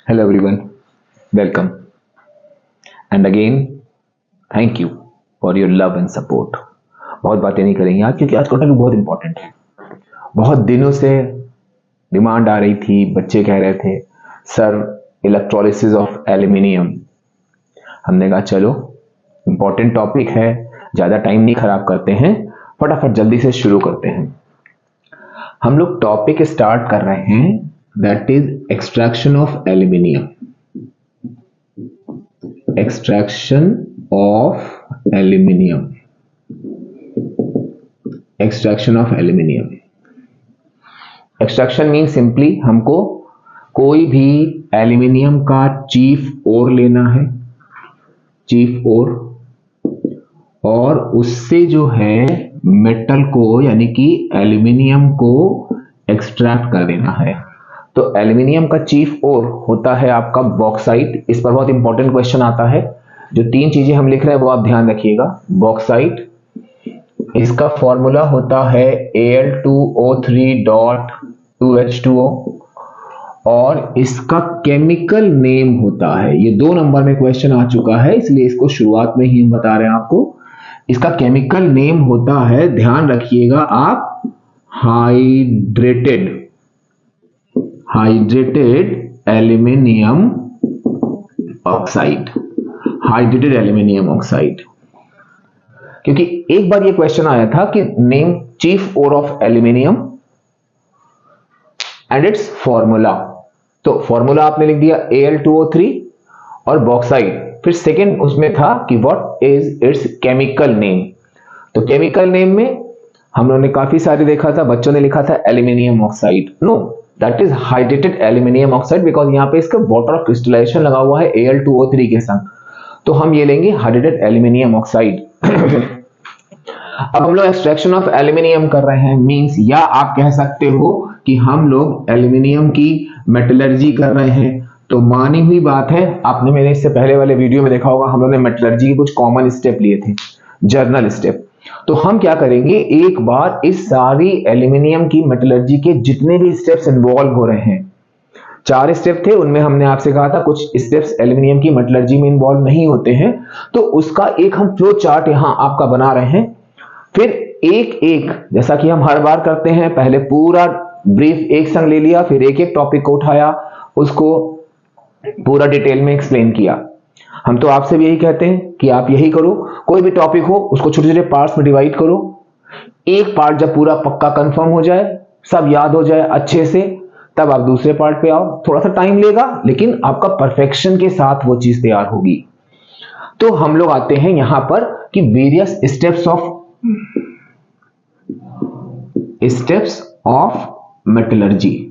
Hello everyone, welcome. And again, thank you for your love and support. बहुत बातें नहीं करेंगे आज क्योंकि आज का टॉपिक बहुत इंपॉर्टेंट है। बहुत दिनों से डिमांड आ रही थी, बच्चे कह रहे थे सर इलेक्ट्रोलिसिस ऑफ एल्यूमिनियम। हमने कहा चलो इंपॉर्टेंट टॉपिक है, ज़्यादा टाइम नहीं खराब करते हैं, फटाफट जल्दी से शुरू करते हैं। हम लोग टॉपिक स्टार्ट कर रहे हैं, that is extraction of aluminium. Extraction of aluminium. Extraction of aluminium. Extraction mean simply हमको कोई भी एल्यूमिनियम का चीफ ओर लेना है, चीफ ओर, और उससे जो है मेटल को यानी कि एल्यूमिनियम को एक्सट्रैक्ट कर देना है। तो एल्यूमिनियम का चीफ ओर होता है आपका बॉक्साइट। इस पर बहुत इंपॉर्टेंट क्वेश्चन आता है। जो तीन चीजें हम लिख रहे हैं वो आप ध्यान रखिएगा। बॉक्साइट, इसका फॉर्मूला होता है Al2O3.2H2O और इसका केमिकल नेम होता है, ये 2 नंबर में क्वेश्चन आ चुका है इसलिए इसको शुरुआत में ही हम बता रहे हैं आपको। इसका केमिकल नेम होता है, ध्यान रखिएगा आप, hydrated aluminium oxide. Hydrated aluminium oxide. क्योंकि एक बार ये क्वेश्चन आया था कि name chief ore of aluminium and its formula. तो फॉर्मूला आपने लिख दिया Al2O3 और बॉक्साइड, फिर सेकंड उसमें था कि what is it's chemical name. तो केमिकल नेम में हम लोगों ने काफी सारे देखा था, बच्चों ने लिखा था aluminium oxide. No, that is hydrated aluminium oxide because यहाँ पे इसका वाटर ऑफ क्रिस्टलाइजेशन लगा हुआ है Al2O3 के संग। तो हम ये लेंगे हाइड्रेटेड एल्यूमिनियम ऑक्साइड। अब हम लोग एक्सट्रैक्शन ऑफ एल्यूमिनियम कर रहे हैं, मींस या आप कह सकते हो कि हम लोग एल्यूमिनियम की मेटलर्जी कर रहे हैं। तो मानी हुई बात है, आपने मेरे इससे पहले वाले वीडियो में देखा होगा, हम लोगों ने मेटलर्जी के कुछ कॉमन स्टेप लिए थे, जर्नल स्टेप। तो हम क्या करेंगे, एक बार इस सारी एल्यूमिनियम की मेटलर्जी के जितने भी स्टेप्स इन्वॉल्व हो रहे हैं, 4 स्टेप थे, उनमें हमने आपसे कहा था कुछ स्टेप्स एल्यूमिनियम की मेटलर्जी में इन्वॉल्व नहीं होते हैं, तो उसका एक हम फ्लो चार्ट यहां आपका बना रहे हैं। फिर एक एक, जैसा कि हम हर बार करते हैं, पहले पूरा ब्रीफ एक संग ले लिया, फिर एक एक टॉपिक को उठाया, उसको पूरा डिटेल में एक्सप्लेन किया। हम तो आपसे भी यही कहते हैं कि आप यही करो, कोई भी टॉपिक हो उसको छोटे छोटे पार्ट्स में डिवाइड करो। एक पार्ट जब पूरा पक्का कंफर्म हो जाए, सब याद हो जाए अच्छे से, तब आप दूसरे पार्ट पे आओ। थोड़ा सा टाइम लेगा लेकिन आपका परफेक्शन के साथ वो चीज तैयार होगी। तो हम लोग आते हैं यहां पर कि various steps of metallurgy.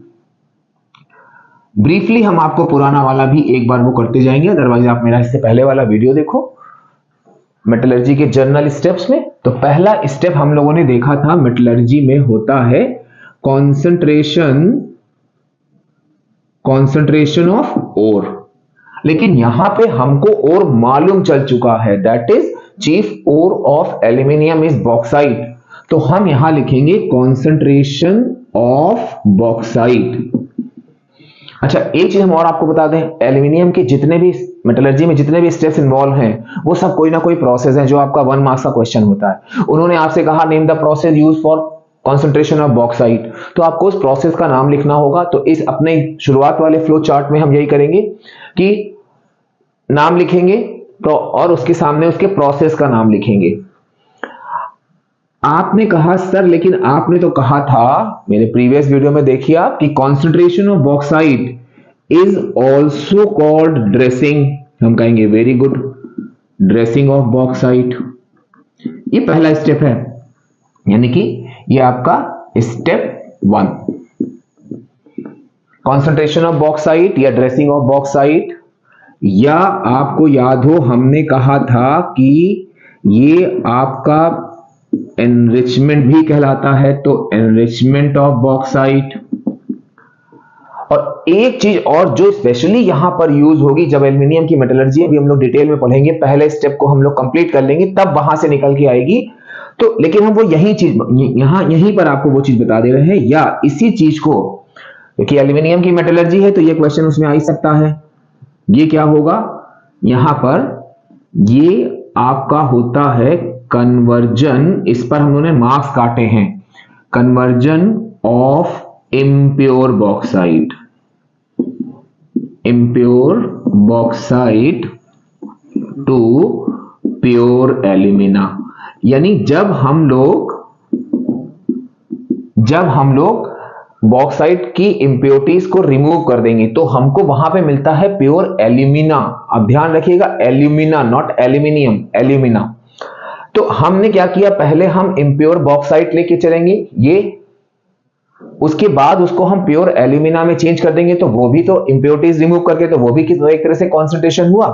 Briefly हम आपको पुराना वाला भी एक बार वो करते जाएंगे, अदरवाइज आप मेरा इससे पहले वाला वीडियो देखो मेटलर्जी के जर्नल स्टेप्स में। तो पहला स्टेप हम लोगों ने देखा था मेटलर्जी में होता है कॉन्सेंट्रेशन ऑफ ओर। लेकिन यहां पे हमको ओर मालूम चल चुका है, that is chief ore of aluminium is bauxite. तो हम यहां लिखेंगे कॉन्सेंट्रेशन ऑफ बॉक्साइट। अच्छा, एक चीज हम और आपको बता दें, एल्यूमिनियम के जितने भी मेटलर्जी में जितने भी स्टेप्स इन्वॉल्व हैं वो सब कोई ना कोई प्रोसेस है जो आपका 1 मार्क्स का क्वेश्चन होता है। उन्होंने आपसे कहा name the process use for concentration of bauxite, तो आपको उस प्रोसेस का नाम लिखना होगा। तो इस अपने शुरुआत वाले फ्लो चार्ट में हम यही करेंगे कि नाम लिखेंगे तो और उसके सामने उसके प्रोसेस का नाम लिखेंगे। आपने कहा सर, लेकिन आपने तो कहा था, मेरे प्रीवियस वीडियो में देखिए आप, कि concentration of bauxite is also called dressing. हम कहेंगे very good, dressing of bauxite. ये पहला स्टेप है, यानी कि ये आपका स्टेप 1, कॉन्सेंट्रेशन ऑफ बॉक्साइट या ड्रेसिंग ऑफ बॉक्साइट। या आपको याद हो हमने कहा था कि ये आपका एनरिचमेंट भी कहलाता है, तो एनरिचमेंट ऑफ बॉक्साइट। और एक चीज और जो स्पेशली यहां पर यूज होगी जब एल्यूमिनियम की मेटलर्जी भी हम लोग डिटेल में पढ़ेंगे, पहले स्टेप को हम लोग कंप्लीट कर लेंगे तब वहां से निकल के आएगी। तो लेकिन हम वो यही चीज यहीं पर आपको वो चीज बता दे रहे हैं, या इसी चीज को क्योंकि एल्यूमिनियम की मेटलर्जी है तो ये क्वेश्चन उसमें आ ही सकता है। ये क्या होगा यहां पर, ये आपका होता है कन्वर्जन, इस पर हम लोगों ने मार्क्स काटे हैं, conversion of impure bauxite, impure bauxite to pure alumina. यानी जब हम लोग बॉक्साइट की इंप्योरिटीज को रिमूव कर देंगे तो हमको वहां पे मिलता है प्योर एल्यूमिना। अब ध्यान रखिएगा एल्यूमिना, नॉट एल्यूमिनियम, एल्यूमिना। तो हमने क्या किया, पहले हम इंप्योर बॉक्साइट लेके चलेंगे, ये उसके बाद उसको हम प्योर एल्यूमिना में चेंज कर देंगे, तो वो भी तो इंप्योरिटीज रिमूव करके तो वो भी एक तरह से कॉन्सेंट्रेशन हुआ।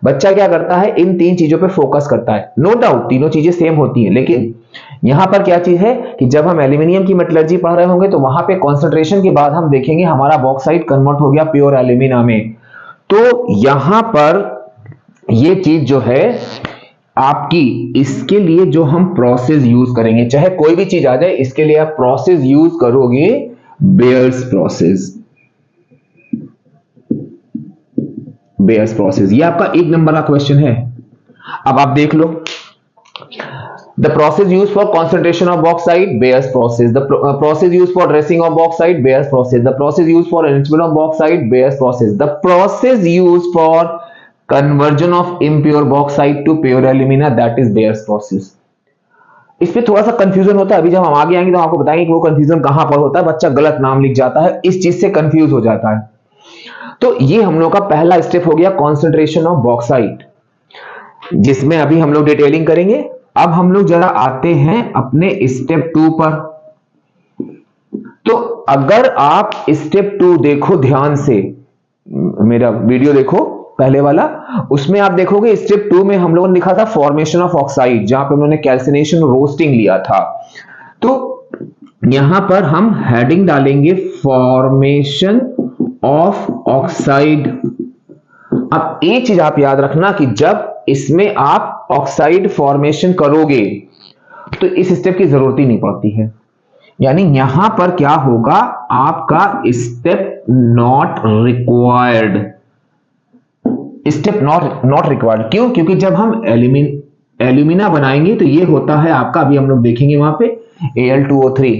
बच्चा क्या करता है, इन तीन चीजों पे फोकस करता है। नो डाउट तीनों चीजें सेम होती हैं, लेकिन यहां पर क्या चीज है कि जब हम एल्यूमिनियम की मेटलर्जी पढ़ रहे होंगे तो वहां पे कॉन्सेंट्रेशन के बाद हम देखेंगे हमारा बॉक्साइट कन्वर्ट हो गया प्योर एल्यूमिना में। तो यहां पर ये चीज जो है आपकी, इसके लिए जो हम प्रोसेस यूज करेंगे, चाहे कोई भी चीज आ जाए, इसके लिए आप प्रोसेस यूज करोगे बेयर्स प्रोसेस। बेयर्स प्रोसेस, ये आपका 1 नंबर का क्वेश्चन है। अब आप देख लो, the process use for concentration of bauxite, Bayer's process. The process used for dressing of bauxite, Bayer's process. The process used for enrichment of bauxite, Bayer's process. The process used for conversion of impure bauxite to pure alumina, that is Bayer's process. इसमें थोड़ा सा confusion होता है, अभी जब हम आगे आएंगे तो आपको बताएंगे कि वो कंफ्यूजन कहां पर होता है। बच्चा गलत नाम लिख जाता है, इस चीज से कंफ्यूज हो जाता है। तो ये हम लोग का पहला स्टेप हो गया कॉन्सेंट्रेशन ऑफ बॉक्साइट, जिसमें अभी हम लोग डिटेलिंग करेंगे। अब हम लोग जरा आते हैं अपने स्टेप 2 पर। तो अगर आप स्टेप 2 देखो ध्यान से, मेरा वीडियो देखो पहले वाला, उसमें आप देखोगे स्टेप 2 में हम लोगों ने लिखा था फॉर्मेशन ऑफ ऑक्साइड, जहां पे उन्होंने कैल्सिनेशन रोस्टिंग लिया था। तो यहां पर हम हेडिंग डालेंगे फॉर्मेशन ऑफ ऑक्साइड। अब एक चीज आप याद रखना कि जब इसमें आप ऑक्साइड फॉर्मेशन करोगे तो इस स्टेप की जरूरत ही नहीं पड़ती है। यानी यहां पर क्या होगा, आपका step not required, step not required. क्यों? क्योंकि जब हम एल्यूमिना बनाएंगे तो ये होता है आपका, अभी हम लोग देखेंगे वहां पे Al2O3।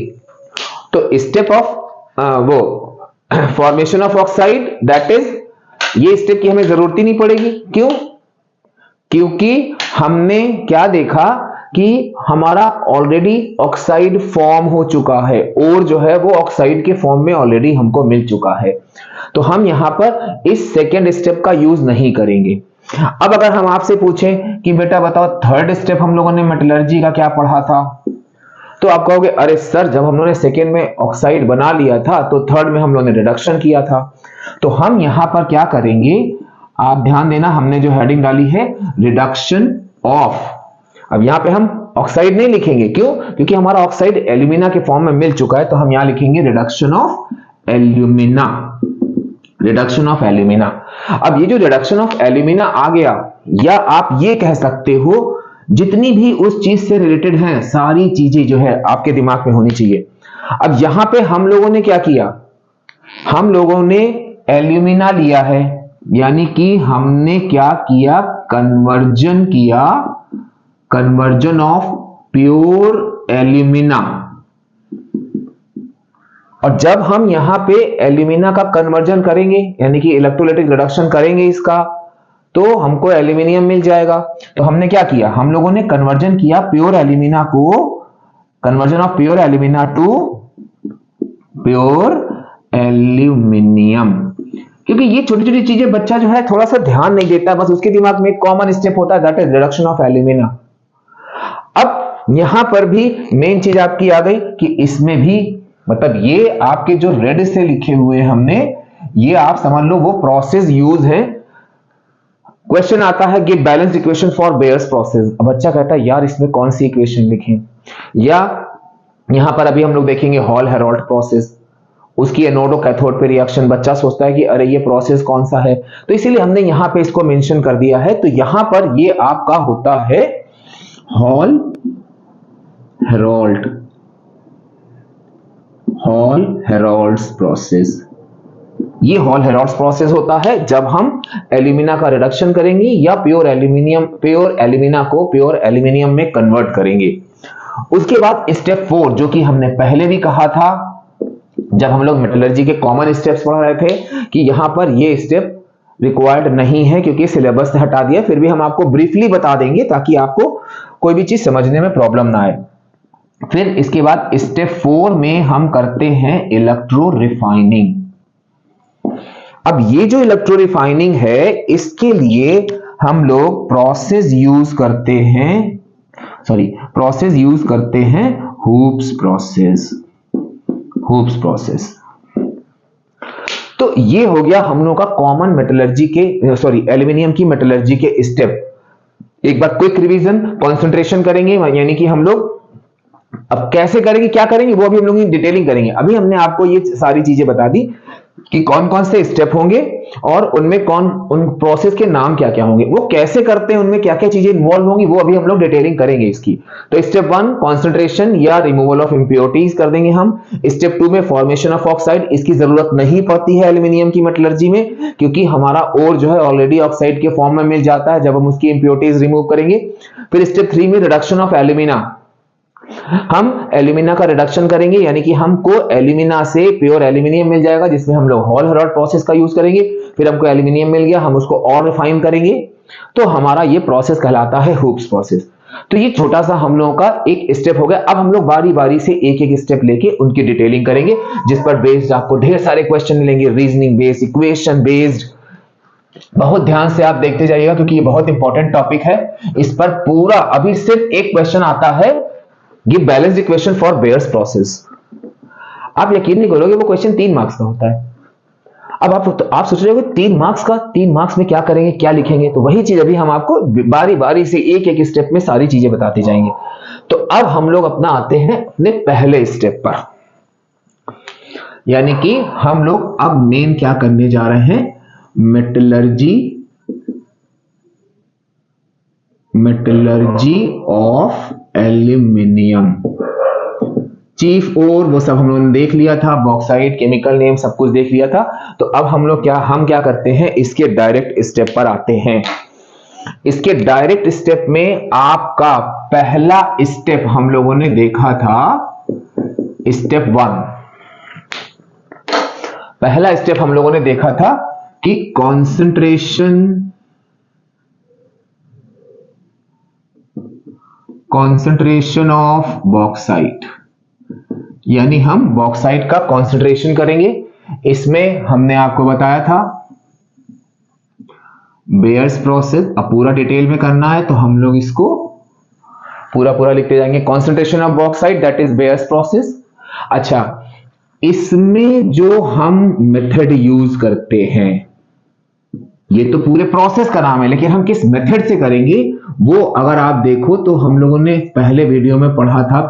तो स्टेप ऑफ वो formation of oxide, that is, ये स्टेप की हमें जरूरत ही नहीं पड़ेगी। क्यों? क्योंकि हमने क्या देखा कि हमारा ऑलरेडी ऑक्साइड फॉर्म हो चुका है, और जो है वो ऑक्साइड के फॉर्म में ऑलरेडी हमको मिल चुका है। तो हम यहां पर इस सेकेंड स्टेप का यूज नहीं करेंगे। अब अगर हम आपसे पूछें कि बेटा बताओ थर्ड स्टेप हम लोगों ने मेटलर्जी का क्या पढ़ा था, तो आप कहोगे अरे सर जब हम लोगों ने सेकेंड में ऑक्साइड बना लिया था तो थर्ड में हम लोगों ने रिडक्शन किया था। तो हम यहां पर क्या करेंगे, आप ध्यान देना, हमने जो हेडिंग डाली है रिडक्शन ऑफ। अब यहां पे हम ऑक्साइड नहीं लिखेंगे, क्यों? क्योंकि हमारा ऑक्साइड एल्यूमिना के फॉर्म में मिल चुका है। तो हम यहां लिखेंगे reduction of alumina, reduction of alumina. अब ये जो रिडक्शन ऑफ एल्यूमिना आ गया, या आप ये कह सकते हो जितनी भी उस चीज से रिलेटेड हैं सारी चीजें जो है आपके दिमाग में होनी चाहिए। अब यहां पे हम लोगों ने क्या किया, हम लोगों ने एल्यूमिना लिया है, यानी कि हमने क्या किया, कन्वर्जन किया, कन्वर्जन ऑफ प्योर एल्यूमिना। और जब हम यहां पे एल्यूमिना का कन्वर्जन करेंगे, यानी कि इलेक्ट्रोलाइटिक रिडक्शन करेंगे इसका, तो हमको एल्यूमिनियम मिल जाएगा। तो हमने क्या किया, हम लोगों ने कन्वर्जन किया प्योर एल्यूमिना को, conversion of pure alumina to pure aluminium. क्योंकि ये छोटी छोटी चीजें बच्चा जो है थोड़ा सा ध्यान नहीं देता, बस उसके दिमाग में एक कॉमन स्टेप होता है, that is reduction of alumina. अब यहां पर भी मेन चीज आपकी आ गई कि इसमें भी, मतलब ये आपके जो रेड से लिखे हुए हमने, ये आप समझ लो वो प्रोसेस यूज है। क्वेश्चन आता है give balanced equation for bears process. अब बच्चा कहता है यार इसमें कौन सी इक्वेशन लिखें, या यहां पर अभी हम लोग देखेंगे हॉल हेरोल्ड प्रोसेस, उसकी एनोड और कैथोड पे रिएक्शन। बच्चा सोचता है कि अरे ये प्रोसेस कौन सा है, तो इसीलिए हमने यहां पे इसको मेंशन कर दिया है। तो यहां पर ये आपका होता है hall Harold hall Harold's process. ये हॉल हेरोल्ड्स प्रोसेस होता है जब हम एल्यूमिना का रिडक्शन करेंगे या प्योर एल्यूमिना को प्योर एल्यूमिनियम में कन्वर्ट करेंगे। उसके बाद स्टेप 4 जो कि हमने पहले भी कहा था जब हम लोग मेटलर्जी के कॉमन स्टेप्स पढ़ रहे थे कि यहां पर ये स्टेप रिक्वायर्ड नहीं है क्योंकि सिलेबस से हटा दिया, फिर भी हम आपको ब्रीफली बता देंगे ताकि आपको कोई भी चीज समझने में प्रॉब्लम ना आए। फिर इसके बाद स्टेप 4 में हम करते हैं इलेक्ट्रो रिफाइनिंग। अब ये जो इलेक्ट्रो रिफाइनिंग है इसके लिए हम लोग प्रोसेस यूज करते हैं हूप्स प्रोसेस। तो ये हो गया हम लोग का कॉमन मेटलर्जी के एल्यूमिनियम की मेटलर्जी के स्टेप। एक बार क्विक रिवीजन, कंसंट्रेशन करेंगे यानी कि हम लोग अब कैसे करेंगे क्या करेंगे वो अभी हम लोग डिटेलिंग करेंगे। अभी हमने आपको ये सारी चीजें बता दी कि कौन कौन से स्टेप होंगे और उनमें उन प्रोसेस के नाम क्या क्या होंगे, वो कैसे करते हैं, उनमें क्या क्या चीजें इन्वॉल्व होंगी, वो अभी हम लोग डिटेलिंग करेंगे इसकी। तो स्टेप 1 कॉन्सेंट्रेशन या रिमूवल ऑफ इंप्योरिटीज कर देंगे हम। स्टेप 2 में फॉर्मेशन ऑफ ऑक्साइड, इसकी जरूरत नहीं पड़ती है एल्यूमिनियम की मेटलर्जी में क्योंकि हमारा ओर जो है ऑलरेडी ऑक्साइड के फॉर्म में मिल जाता है जब हम उसकी इंप्योरिटीज रिमूव करेंगे। फिर स्टेप 3 में रिडक्शन ऑफ एल्यूमिना, हम एल्यूमिना का रिडक्शन करेंगे यानी कि हमको एल्यूमिना से प्योर एल्यूमिनियम मिल जाएगा जिसमें हम लोग हॉल हेरोल्ड प्रोसेस का यूज करेंगे। फिर हमको एल्यूमिनियम मिल गया, हम उसको और रिफाइन करेंगे, तो हमारा ये प्रोसेस कहलाता है हूप्स प्रोसेस। तो ये छोटा सा हम लोगों का एक स्टेप हो गया। अब हम लोग बारी बारी से एक एक स्टेप लेके उनकी डिटेलिंग करेंगे जिस पर बेस्ड आपको ढेर सारे क्वेश्चन मिलेंगे, रीजनिंग बेस्ड, इक्वेशन बेस्ड। बहुत ध्यान से आप देखते जाइएगा क्योंकि ये बहुत इंपॉर्टेंट टॉपिक है। इस पर पूरा अभी सिर्फ एक क्वेश्चन आता है, give balanced equation for bears process. आप यकीन नहीं करोगे वो क्वेश्चन 3 मार्क्स का होता है। अब आप सोच रहे हो 3 मार्क्स में क्या करेंगे, क्या लिखेंगे, तो वही चीज अभी हम आपको बारी बारी से एक एक स्टेप में सारी चीजें बताते जाएंगे। तो अब हम लोग अपना आते हैं अपने पहले स्टेप पर, यानी कि हम लोग अब मेन क्या करने जा रहे हैं, मेटलर्जी ऑफ एल्यूमिनियम। चीफ और वो सब हम लोगों ने देख लिया था, बॉक्साइट, केमिकल नेम सब कुछ देख लिया था। तो अब हम क्या करते हैं, इसके डायरेक्ट स्टेप पर आते हैं। इसके डायरेक्ट स्टेप में आपका पहला स्टेप हम लोगों ने देखा था स्टेप 1। पहला स्टेप हम लोगों ने देखा था कि कॉन्सेंट्रेशन ऑफ बॉक्साइट, यानी हम बॉक्साइट का कॉन्सेंट्रेशन करेंगे। इसमें हमने आपको बताया था बेयर्स प्रोसेस। अब पूरा डिटेल में करना है तो हम लोग इसको पूरा लिखते जाएंगे। Concentration of bauxite that is bears process. अच्छा, इसमें जो हम मेथड यूज करते हैं, ये तो पूरे प्रोसेस का नाम है, लेकिन हम किस मेथड से करेंगे वो अगर आप देखो तो हम लोगों ने पहले वीडियो में पढ़ा था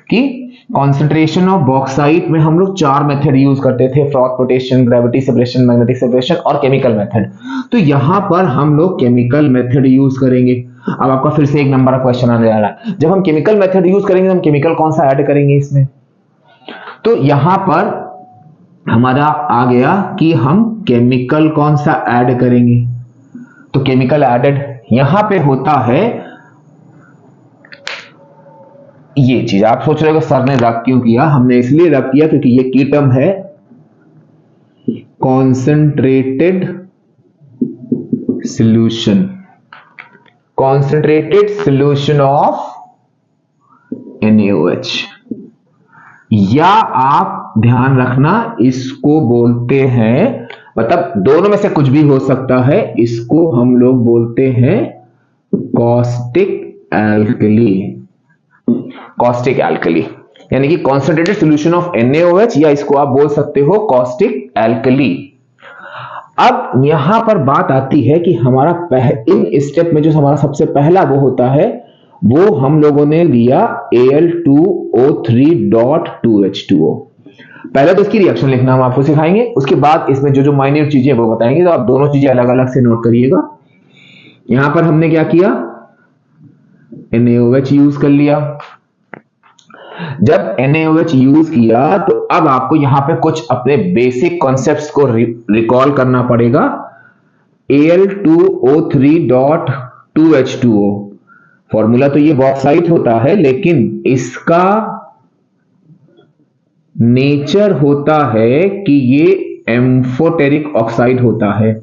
कि कॉन्सेंट्रेशन ऑफ बॉक्साइट में हम लोग 4 मेथड यूज करते थे, फ्रॉथ-पोटेशन, ग्रेविटी सेपरेशन, मैग्नेटिक सेपरेशन और केमिकल मेथड। तो यहां पर हम लोग केमिकल मेथड यूज करेंगे। अब आपका फिर से 1 नंबर का क्वेश्चन आने जा रहा है, जब हम केमिकल मेथड यूज करेंगे तो हम केमिकल कौन सा ऐड करेंगे इसमें, तो यहां पर हमारा आ गया कि हम केमिकल कौन सा ऐड करेंगे। तो केमिकल एडेड यहां पे होता है ये चीज। आप सोच रहे हो सर ने रख क्यों किया, हमने इसलिए रख किया क्योंकि ये की टर्म है कॉन्सेंट्रेटेड सॉल्यूशन ऑफ NaOH, या आप ध्यान रखना इसको बोलते हैं, मतलब दोनों में से कुछ भी हो सकता है, इसको हम लोग बोलते हैं कॉस्टिक एल्कली, यानी कि कॉन्सेंट्रेटेड सॉल्यूशन ऑफ NaOH, या इसको आप बोल सकते हो कॉस्टिक एल्कली। अब यहां पर बात आती है कि हमारा इन स्टेप में जो हमारा सबसे पहला वो होता है वो हम लोगों ने लिया Al2O3.2H2O। पहले तो इसकी रिएक्शन लिखना हम आपको सिखाएंगे, उसके बाद इसमें जो जो माइन्यूट चीजें वो बताएंगे, तो आप दोनों चीजें अलग अलग से नोट करिएगा। यहां पर हमने क्या किया, NaOH यूज कर लिया। जब NaOH यूज किया तो अब आपको यहां पे कुछ अपने बेसिक कॉन्सेप्ट्स को रिकॉल करना पड़ेगा। Al2O3.2H2O फॉर्मूला तो ये बॉक्साइट होता है, लेकिन इसका नेचर होता है कि ये एम्फोटेरिक ऑक्साइड होता है।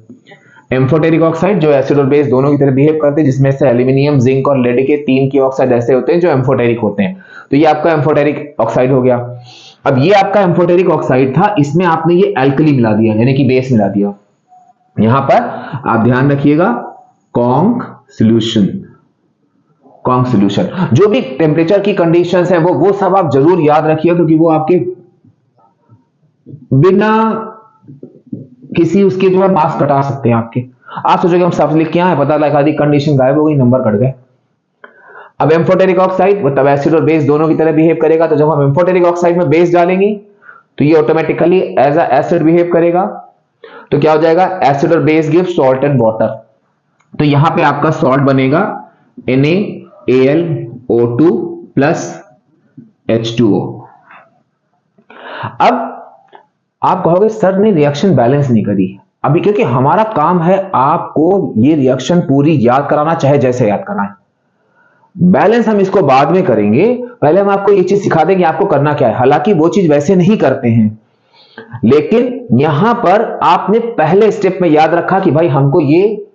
एम्फोटेरिक ऑक्साइड जो एसिड और बेस दोनों की तरह बिहेव करते हैं, जिसमें से एल्यूमिनियम, जिंक और लेड के 3 के ऑक्साइड ऐसे होते हैं जो एम्फोटेरिक होते हैं। तो ये आपका एम्फोटेरिक ऑक्साइड हो गया। अब ये आपका एम्फोटेरिक ऑक्साइड था, इसमें आपने ये एल्कली मिला दिया, यानी कि बेस मिला दिया। यहां पर आप ध्यान रखिएगा, कॉन्क सॉल्यूशन, कॉन्क सॉल्यूशन, जो भी टेम्परेचर की कंडीशंस है वो सब आप जरूर याद रखिए, क्योंकि वो आपके बिना किसी उसके जो है मार्क्स कटा सकते हैं आपके। आप सोचोगे हम सब लिख के आए, पता लगा दी कंडीशन गायब हो गई, नंबर कट गए। अब एम्फोटेरिक ऑक्साइड वो तब एसिड और बेस दोनों की तरह बिहेव करेगा, तो जब हम एम्फोटेरिक ऑक्साइड में बेस डालेंगे तो ये automatically as a acid behave करेगा। तो क्या हो जाएगा, एसिड और base give salt and water. तो यहां पे आपका सॉल्ट बनेगा NaAlO2 प्लस H2O। अब आप कहोगे सर ने रिएक्शन बैलेंस नहीं करी अभी, क्योंकि हमारा काम है आपको ये रिएक्शन पूरी याद कराना, चाहे जैसे याद कराएं। बैलेंस हम इसको बाद में करेंगे, पहले हम आपको ये चीज सिखा देंगे आपको करना क्या है। हालांकि वो चीज वैसे नहीं करते हैं, लेकिन यहां पर आपने पहले स्टेप में याद रखा कि भाई हमको ये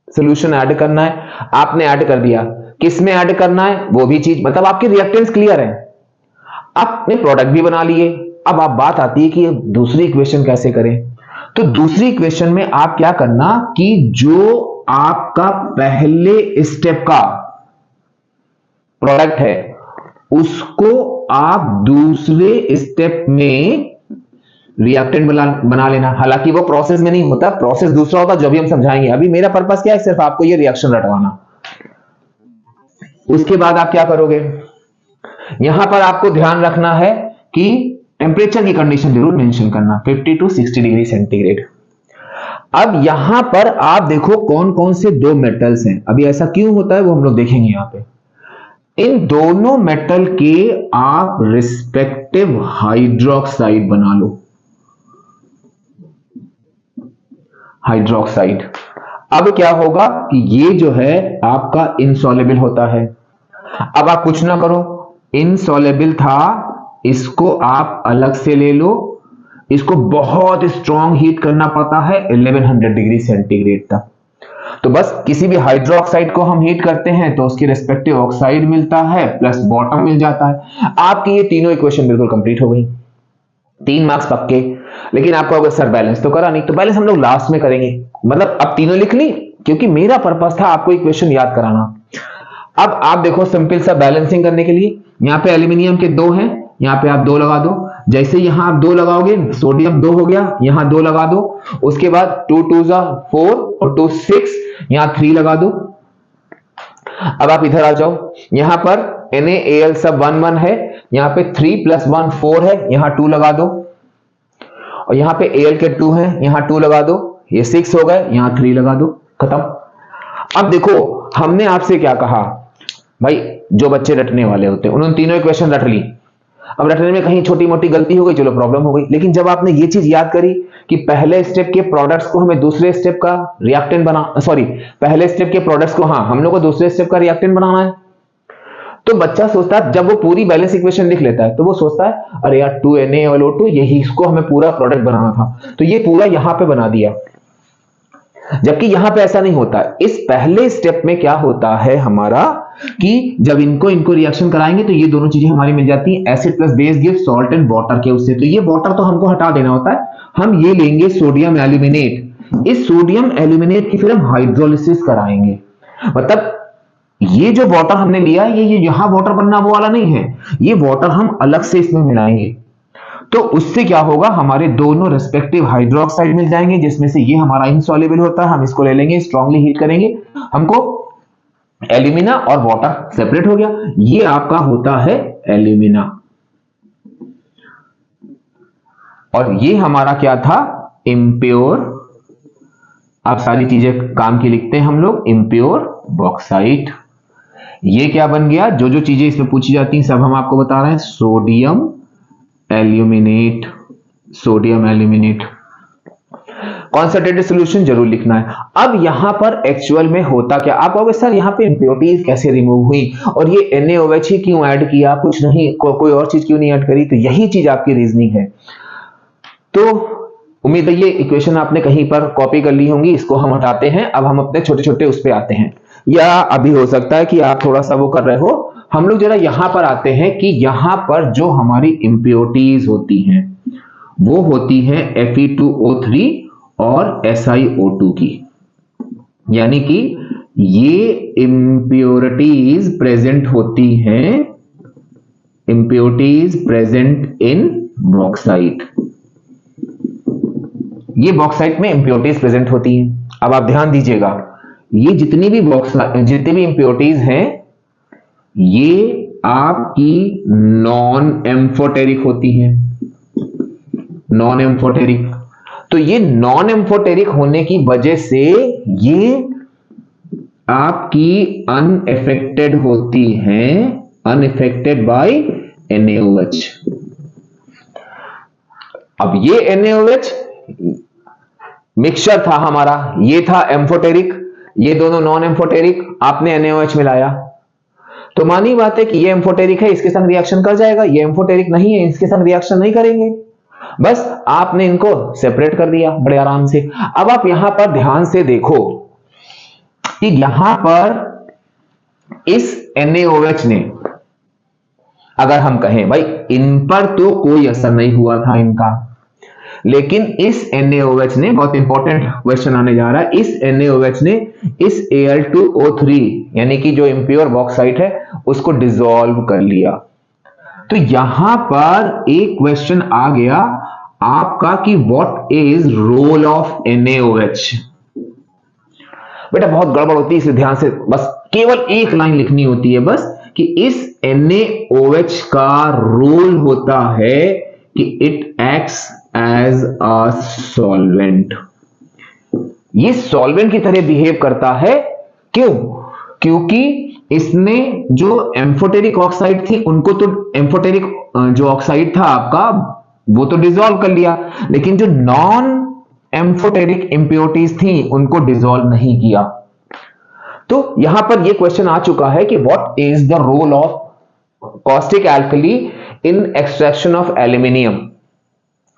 सॉल्यूशन ऐड करना है, आपने ऐड कर दिया। किस में ऐड करना है वो भी चीज, मतलब आपके रिएक्टेंट्स क्लियर है, आपने प्रोडक्ट भी बना लिए। अब आप बात आती है कि दूसरी इक्वेशन कैसे करें। तो दूसरी इक्वेशन में आप क्या करना कि जो आपका पहले स्टेप का प्रोडक्ट है उसको आप दूसरे स्टेप में रिएक्टेंट बना लेना। हालांकि वो प्रोसेस में नहीं होता, प्रोसेस दूसरा होता जो भी हम समझाएंगे। अभी मेरा पर्पस क्या है, सिर्फ आपको ये रिएक्शन रटवाना। उसके बाद आप क्या करोगे, यहां पर आपको ध्यान रखना है कि टेम्परेचर की कंडीशन जरूर मेंशन करना, 50 to 60 डिग्री सेंटीग्रेड। अब यहां पर आप देखो कौन कौन से दो मेटल्स हैं। अभी ऐसा क्यों होता है वो हम लोग देखेंगे। यहां पे इन दोनों मेटल के आप रिस्पेक्टिव हाइड्रोक्साइड बना लो, हाइड्रोक्साइड। अब क्या होगा कि ये जो है आपका इनसॉल्युबल होता है। अब आप कुछ ना करो, इनसॉल्युबल था, इसको आप अलग से ले लो। इसको बहुत स्ट्रॉन्ग हीट करना पड़ता है 1100 डिग्री सेंटीग्रेड तक। तो बस किसी भी हाइड्रोक्साइड को हम हीट करते हैं तो उसके रिस्पेक्टिव ऑक्साइड मिलता है प्लस बॉटम मिल जाता है। आपकी ये तीनों इक्वेशन बिल्कुल कंप्लीट हो गई, 3 मार्क्स पक्के। लेकिन आपको अगर सर बैलेंस तो करा नहीं, तो बैलेंस हम लोग लास्ट में करेंगे। मतलब अब तीनों लिख ली, क्योंकि मेरा पर्पस था आपको इक्वेशन याद कराना। अब आप देखो सिंपल सा बैलेंसिंग करने के लिए, यहां पे एल्यूमिनियम के 2 हैं, यहां पे आप 2 लगा दो। जैसे यहां आप 2 लगाओगे, सोडियम 2 हो गया, यहां 2 लगा दो। उसके बाद 2 2 4 और 2 6, यहां 3 लगा दो। अब आप इधर आ जाओ, यहां पर NaAl सब 1 1 है, यहां पे 3 + 1 4 है, यहां 2 लगा दो। और यहां पे Al के 2 हैं, यहां 2 लगा दो। ये 6 हो गए, यहां 3 लगा दो, खत्म। अब देखो हमने आपसे क्या कहा, भाई जो बच्चे रटने वाले होते हैं उन्होंने तीनों इक्वेशन रट ली। अब रटने में कहीं छोटी मोटी गलती हो गई, चलो प्रॉब्लम हो गई। लेकिन जब आपने ये चीज याद करी कि पहले स्टेप के प्रोडक्ट्स को हमें दूसरे स्टेप का रिएक्टेंट पहले स्टेप के प्रोडक्ट्स को हम लोग को दूसरे स्टेप का रिएक्टेंट बनाना है, तो बच्चा सोचता है, जब वो पूरी बैलेंस इक्वेशन लिख लेता है तो वो सोचता है अरे यार 2NaOH2 यही, इसको हमें पूरा प्रोडक्ट बनाना था, तो ये पूरा यहां पे बना दिया। जबकि यहां पे ऐसा नहीं होता। इस पहले स्टेप में क्या होता है हमारा कि जब इनको रिएक्शन कराएंगे तो ये दोनों चीजें हमारी मिल जाती हैं, acid plus base give salt and water के उससे। तो ये वाटर तो हमको हटा देना होता है, हम ये लेंगे सोडियम एल्यूमिनेट। इस सोडियम एल्यूमिनेट की फिर हम हाइड्रोलिसिस कराएंगे। मतलब ये जो वाटर हमने लिया ये यहां वाटर बनना वो वाला नहीं है, ये वाटर हम अलग से इसमें मिलाएंगे। तो उससे क्या होगा, हमारे दोनों रिस्पेक्टिव हाइड्रोक्साइड मिल जाएंगे, जिसमें से ये हमारा इनसॉल्युबल होता है, हम इसको ले लेंगे, स्ट्रांगली हीट करेंगे, हमको एल्यूमिना और वाटर सेपरेट हो गया। ये आपका होता है एल्यूमिना। और ये हमारा क्या था, इम्प्योर। आप सारी चीजें काम की लिखते हैं हम लोग, इम्प्योर बॉक्साइट। ये क्या बन गया, जो जो चीजें इसमें पूछी जाती हैं सब हम आपको बता रहे हैं। Sodium aluminate, sodium aluminate. Concentrated solution जरूर लिखना है। अब यहां पर एक्चुअल में होता क्या, आप कहोगे सर यहां पे इंप्योरिटीज कैसे रिमूव हुई और ये NaOH ही क्यों ऐड किया, कुछ नहीं कोई और चीज क्यों नहीं ऐड करी? तो यही चीज आपकी रीजनिंग है। तो उम्मीद है ये इक्वेशन आपने कहीं पर कॉपी कर ली होंगी, इसको हम हटाते हैं। अब हम अपने छोटे छोटे उस पे आते हैं, या अभी हो सकता है कि आप थोड़ा सा वो कर रहे हो। हम लोग जरा यहां पर आते हैं कि यहां पर जो हमारी इंप्योरिटीज होती हैं वो होती हैं Fe2O3 और SiO2 की, यानी कि ये इंप्योरिटीज प्रेजेंट होती हैं, इंप्योरिटीज प्रेजेंट इन बॉक्साइट। ये बॉक्साइट में इंप्योरिटीज प्रेजेंट होती हैं। अब आप ध्यान दीजिएगा, ये जितनी भी इंप्योरिटीज हैं ये आपकी नॉन एम्फोटेरिक होती हैं, नॉन एम्फोटेरिक। तो ये नॉन एम्फोटेरिक होने की वजह से ये आपकी अनअफेक्टेड होती हैं, अनअफेक्टेड बाय NaOH। अब ये NaOH मिक्सचर था हमारा, ये था एम्फोटेरिक, ये दोनों नॉन एम्फोटेरिक, आपने NaOH मिलाया तो मानी बात है कि ये एम्फोटेरिक है, इसके संग रिएक्शन कर जाएगा, ये एम्फोटेरिक नहीं है, इसके संग रिएक्शन नहीं करेंगे। बस आपने इनको सेपरेट कर दिया बड़े आराम से। अब आप यहां पर ध्यान से देखो कि यहां पर इस NaOH ने, अगर हम कहें भाई इन पर तो कोई असर नहीं हुआ था इनका, लेकिन इस NaOH ने, बहुत इंपॉर्टेंट क्वेश्चन आने जा रहा है, इस NaOH ने इस Al2O3 यानी कि जो इंप्योर बॉक्साइट है उसको डिसॉल्व कर लिया। तो यहां पर एक क्वेश्चन आ गया आपका कि what is role of NaOH। बेटा बहुत गड़बड़ होती है, इसे ध्यान से बस केवल एक लाइन लिखनी होती है बस कि इस NaOH का रोल होता है कि it acts as a solvent. ये सॉल्वेंट की तरह बिहेव करता है। क्यों? क्योंकि इसने जो एम्फोटेरिक ऑक्साइड थी उनको तो, एम्फोटेरिक जो ऑक्साइड था आपका वो तो डिसॉल्व कर लिया, लेकिन जो नॉन एम्फोटेरिक इंप्योरिटीज थी उनको डिसॉल्व नहीं किया। तो यहां पर यह क्वेश्चन आ चुका है कि what is the role of caustic alkali in extraction of aluminium.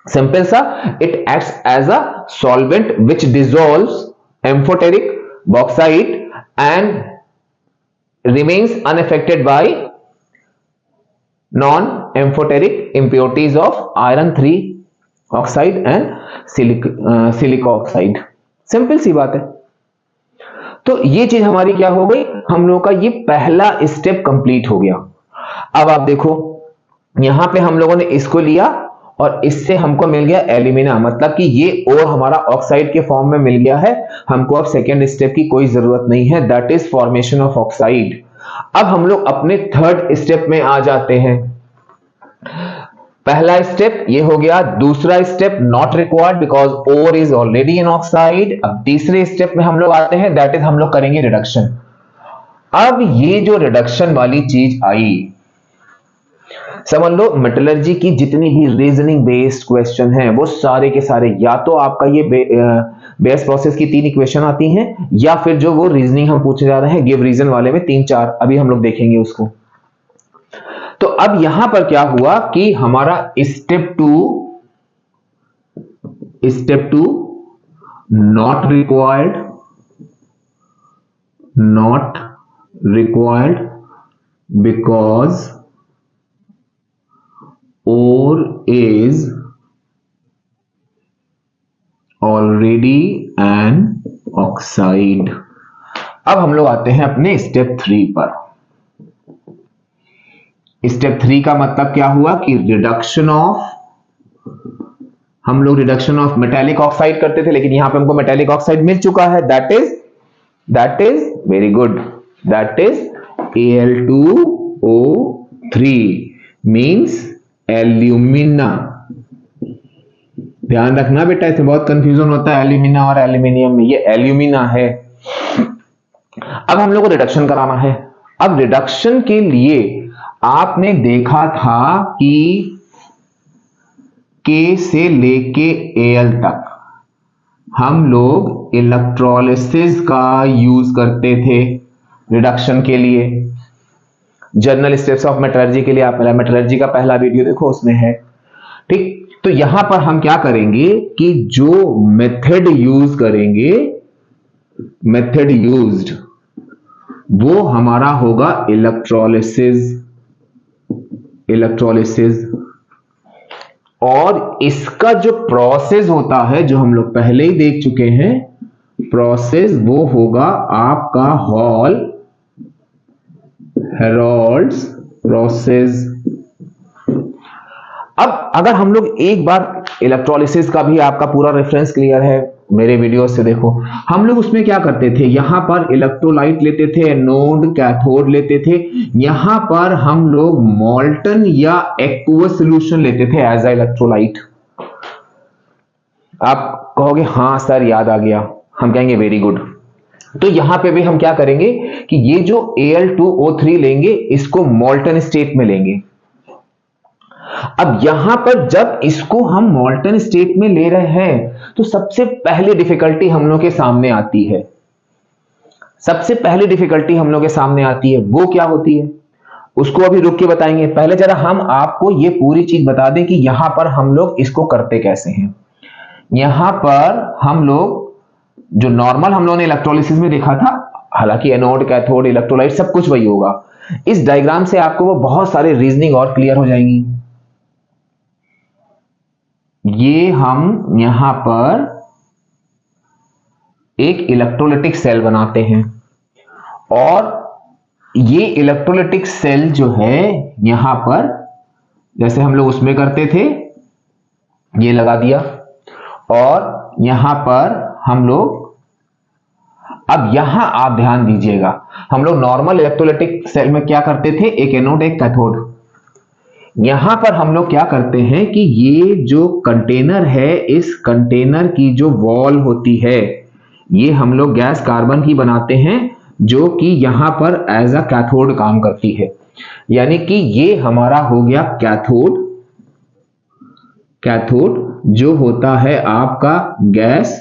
Simple सा, it acts as a solvent which dissolves amphoteric bauxite and remains unaffected by non-amphoteric impurities of iron 3 oxide and silica oxide। Simple सी बात है। तो ये चीज हमारी क्या हो गई, हम लोगों का ये पहला स्टेप कंप्लीट हो गया। अब आप देखो यहां पे हम लोगों ने इसको लिया और इससे हमको मिल गया एल्यूमिना, मतलब कि ये और हमारा ऑक्साइड के फॉर्म में मिल गया है। हमको अब सेकेंड स्टेप की कोई जरूरत नहीं है, that is formation of oxide. अब हम लोग अपने थर्ड स्टेप में आ जाते हैं। पहला स्टेप ये हो गया, दूसरा step not required because ore is already in oxide. अब तीसरे स्टेप में हम लोग आते हैं, दैट इज हम लोग करेंगे रिडक्शन। अब ये जो रिडक्शन वाली चीज आई, समझ लो मेटलर्जी की जितनी भी रीजनिंग बेस्ड क्वेश्चन हैं वो सारे के सारे या तो आपका ये बेस प्रोसेस की 3 इक्वेशन आती हैं, या फिर जो वो रीजनिंग हम पूछने जा रहे हैं गिव रीजन वाले में 3-4 अभी हम लोग देखेंगे उसको। तो अब यहां पर क्या हुआ कि हमारा step two not required because ore is already an oxide। अब हम लोग आते हैं अपने स्टेप 3 पर। स्टेप 3 का मतलब क्या हुआ कि रिडक्शन ऑफ, हम लोग रिडक्शन ऑफ मेटालिक ऑक्साइड करते थे, लेकिन यहां पे हमको मेटालिक ऑक्साइड मिल चुका है, that is very good, that is Al2O3 means alumina. ध्यान रखना बेटा, इसमें बहुत कंफ्यूजन होता है एल्यूमिना और एल्यूमिनियम में, ये एल्यूमिना है। अब हम लोग को रिडक्शन कराना है। अब रिडक्शन के लिए आपने देखा था कि K से लेके Al तक हम लोग इलेक्ट्रोलिसिस का यूज करते थे रिडक्शन के लिए। जर्नल स्टेप्स ऑफ मेटलर्जी के लिए आप मेटलर्जी का पहला वीडियो देखो, उसमें है। ठीक, तो यहां पर हम क्या करेंगे कि जो मेथड यूज करेंगे, मेथड यूज्ड, वो हमारा होगा इलेक्ट्रोलिसिस। इलेक्ट्रोलिसिस और इसका जो प्रोसेस होता है, जो हम लोग पहले ही देख चुके हैं प्रोसेस, वो होगा आपका हॉल हेरोल्ड्स प्रोसेस। अब अगर हम लोग एक बार इलेक्ट्रोलिसिस का भी आपका पूरा रेफरेंस क्लियर है, मेरे वीडियो से देखो, हम लोग उसमें क्या करते थे, यहां पर इलेक्ट्रोलाइट लेते थे, एनोड कैथोड लेते थे, यहां पर हम लोग मोल्टन या एक्वस सॉल्यूशन लेते थे एज अ इलेक्ट्रोलाइट। आप कहोगे हाँ सर याद आ गया, हम कहेंगे वेरी गुड। तो यहां पे भी हम क्या करेंगे कि ये जो Al2O3 लेंगे, इसको मोल्टन स्टेट में लेंगे। अब यहां पर जब इसको हम मोल्टन स्टेट में ले रहे हैं तो सबसे पहली डिफिकल्टी हम लोग के सामने आती है। सबसे पहली डिफिकल्टी हम लोग के सामने आती है, वो क्या होती है उसको अभी रुक के बताएंगे। पहले जरा हम आपको ये पूरी चीज बता दें कि यहां पर हम लोग इसको करते कैसे हैं। यहां पर हम लोग जो नॉर्मल हम लोगों ने इलेक्ट्रोलिसिस में देखा था, हालांकि एनोड कैथोड इलेक्ट्रोलाइट सब कुछ वही होगा, इस डायग्राम से आपको वो बहुत सारे रीजनिंग और क्लियर हो जाएंगी। ये हम यहां पर एक इलेक्ट्रोलिटिक सेल बनाते हैं और ये इलेक्ट्रोलिटिक सेल जो है यहां पर जैसे हम लोग उसमें करते थे, ये लगा दिया और यहां पर हम लोग, अब यहां आप ध्यान दीजिएगा, हम लोग नॉर्मल इलेक्ट्रोलिटिक सेल में क्या करते थे, एक एनोड एक कैथोड। यहां पर हम लोग क्या करते हैं कि ये जो कंटेनर है, इस कंटेनर की जो वॉल होती है, ये हम लोग गैस कार्बन की बनाते हैं, जो कि यहां पर एज अ कैथोड काम करती है। यानी कि ये हमारा हो गया कैथोड। कैथोड जो होता है आपका गैस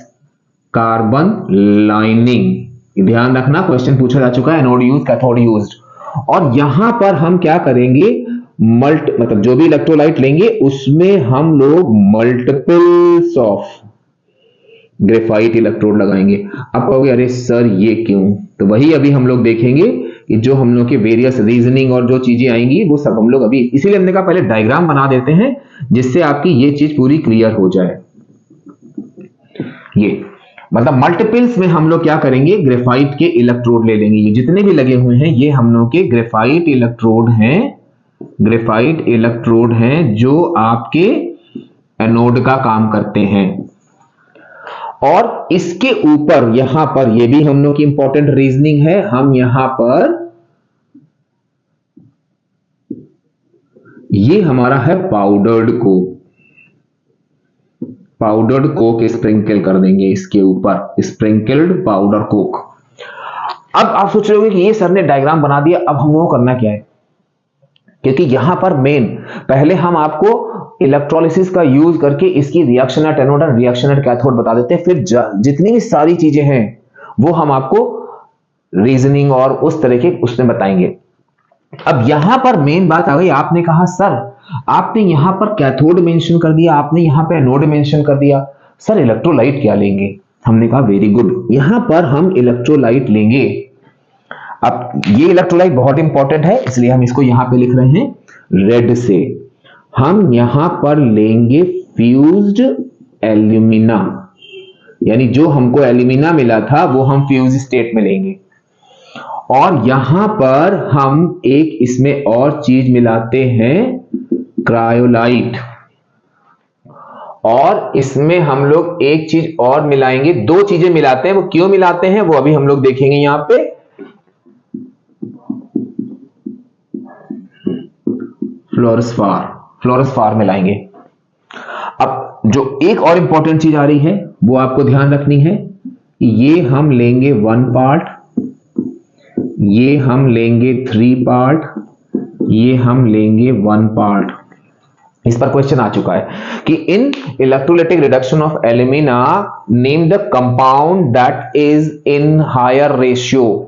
कार्बन लाइनिंग। ध्यान रखना, क्वेश्चन पूछा जा चुका है, एनोड यूज कैथोड यूज्ड। और यहां पर हम क्या करेंगे, मतलब जो भी इलेक्ट्रोलाइट लेंगे उसमें हम लोग मल्टीपल्स ऑफ ग्रेफाइट इलेक्ट्रोड लगाएंगे। आप कहोगे अरे सर ये क्यों, तो वही अभी हम लोग देखेंगे कि जो हम लोग के वेरियस रीजनिंग और जो चीजें आएंगी वो सब हम लोग अभी, इसीलिए हमने कहा पहले डायग्राम बना देते हैं जिससे आपकी ये चीज पूरी क्लियर हो जाए। ये मतलब मल्टीपल्स में हम लोग क्या करेंगे, ग्रेफाइट के इलेक्ट्रोड ले लेंगे। ये जितने भी लगे हुए हैं ये हम लोग के ग्रेफाइट इलेक्ट्रोड हैं, ग्रेफाइट इलेक्ट्रोड हैं जो आपके एनोड का काम करते हैं। और इसके ऊपर यहां पर ये भी हम लोग की इंपॉर्टेंट रीजनिंग है, हम यहां पर ये हमारा है powdered Coke, powdered Coke sprinkle कर देंगे इसके ऊपर, स्प्रिंकल्ड पाउडर कोक। अब आप सोच रहे होंगे कि ये सर ने डायग्राम बना दिया, अब हम लोगों को करना क्या है, क्योंकि यहां पर मेन पहले हम आपको इलेक्ट्रोलिसिस का यूज करके इसकी रिएक्शन एट एनोड और रिएक्शन एट कैथोड बता देते हैं, फिर जितनी भी सारी चीजें हैं वो हम आपको रीजनिंग और उस तरह के उसमें बताएंगे। अब यहां पर मेन बात आ गई, आपने कहा सर आपने यहां पर कैथोड मेंशन कर दिया, आपने यहां पे एनोड मेंशन कर दिया, सर इलेक्ट्रोलाइट क्या लेंगे। हमने कहा वेरी गुड, यहां पर हम इलेक्ट्रोलाइट लेंगे। अब ये इलेक्ट्रोलाइट बहुत इंपॉर्टेंट है, इसलिए हम इसको यहां पे लिख रहे हैं रेड से। हम यहां पर लेंगे फ्यूज्ड एल्यूमिना, यानी जो हमको एल्यूमिना मिला था वो हम फ्यूज स्टेट में लेंगे। और यहां पर हम एक इसमें और चीज मिलाते हैं क्रायोलाइट, और इसमें हम लोग एक चीज और मिलाएंगे, दो चीजें मिलाते हैं, वो क्यों मिलाते हैं वो अभी हम लोग देखेंगे। यहां पे फ्लोरोस्फार, फ्लोरोस्फार मिलाएंगे। अब जो एक और इंपॉर्टेंट चीज आ रही है वो आपको ध्यान रखनी है, ये हम लेंगे 1 पार्ट, ये हम लेंगे 3 पार्ट, ये हम लेंगे 1 पार्ट। इस पर क्वेश्चन आ चुका है कि in electrolytic reduction of alumina name the compound that is in higher ratio.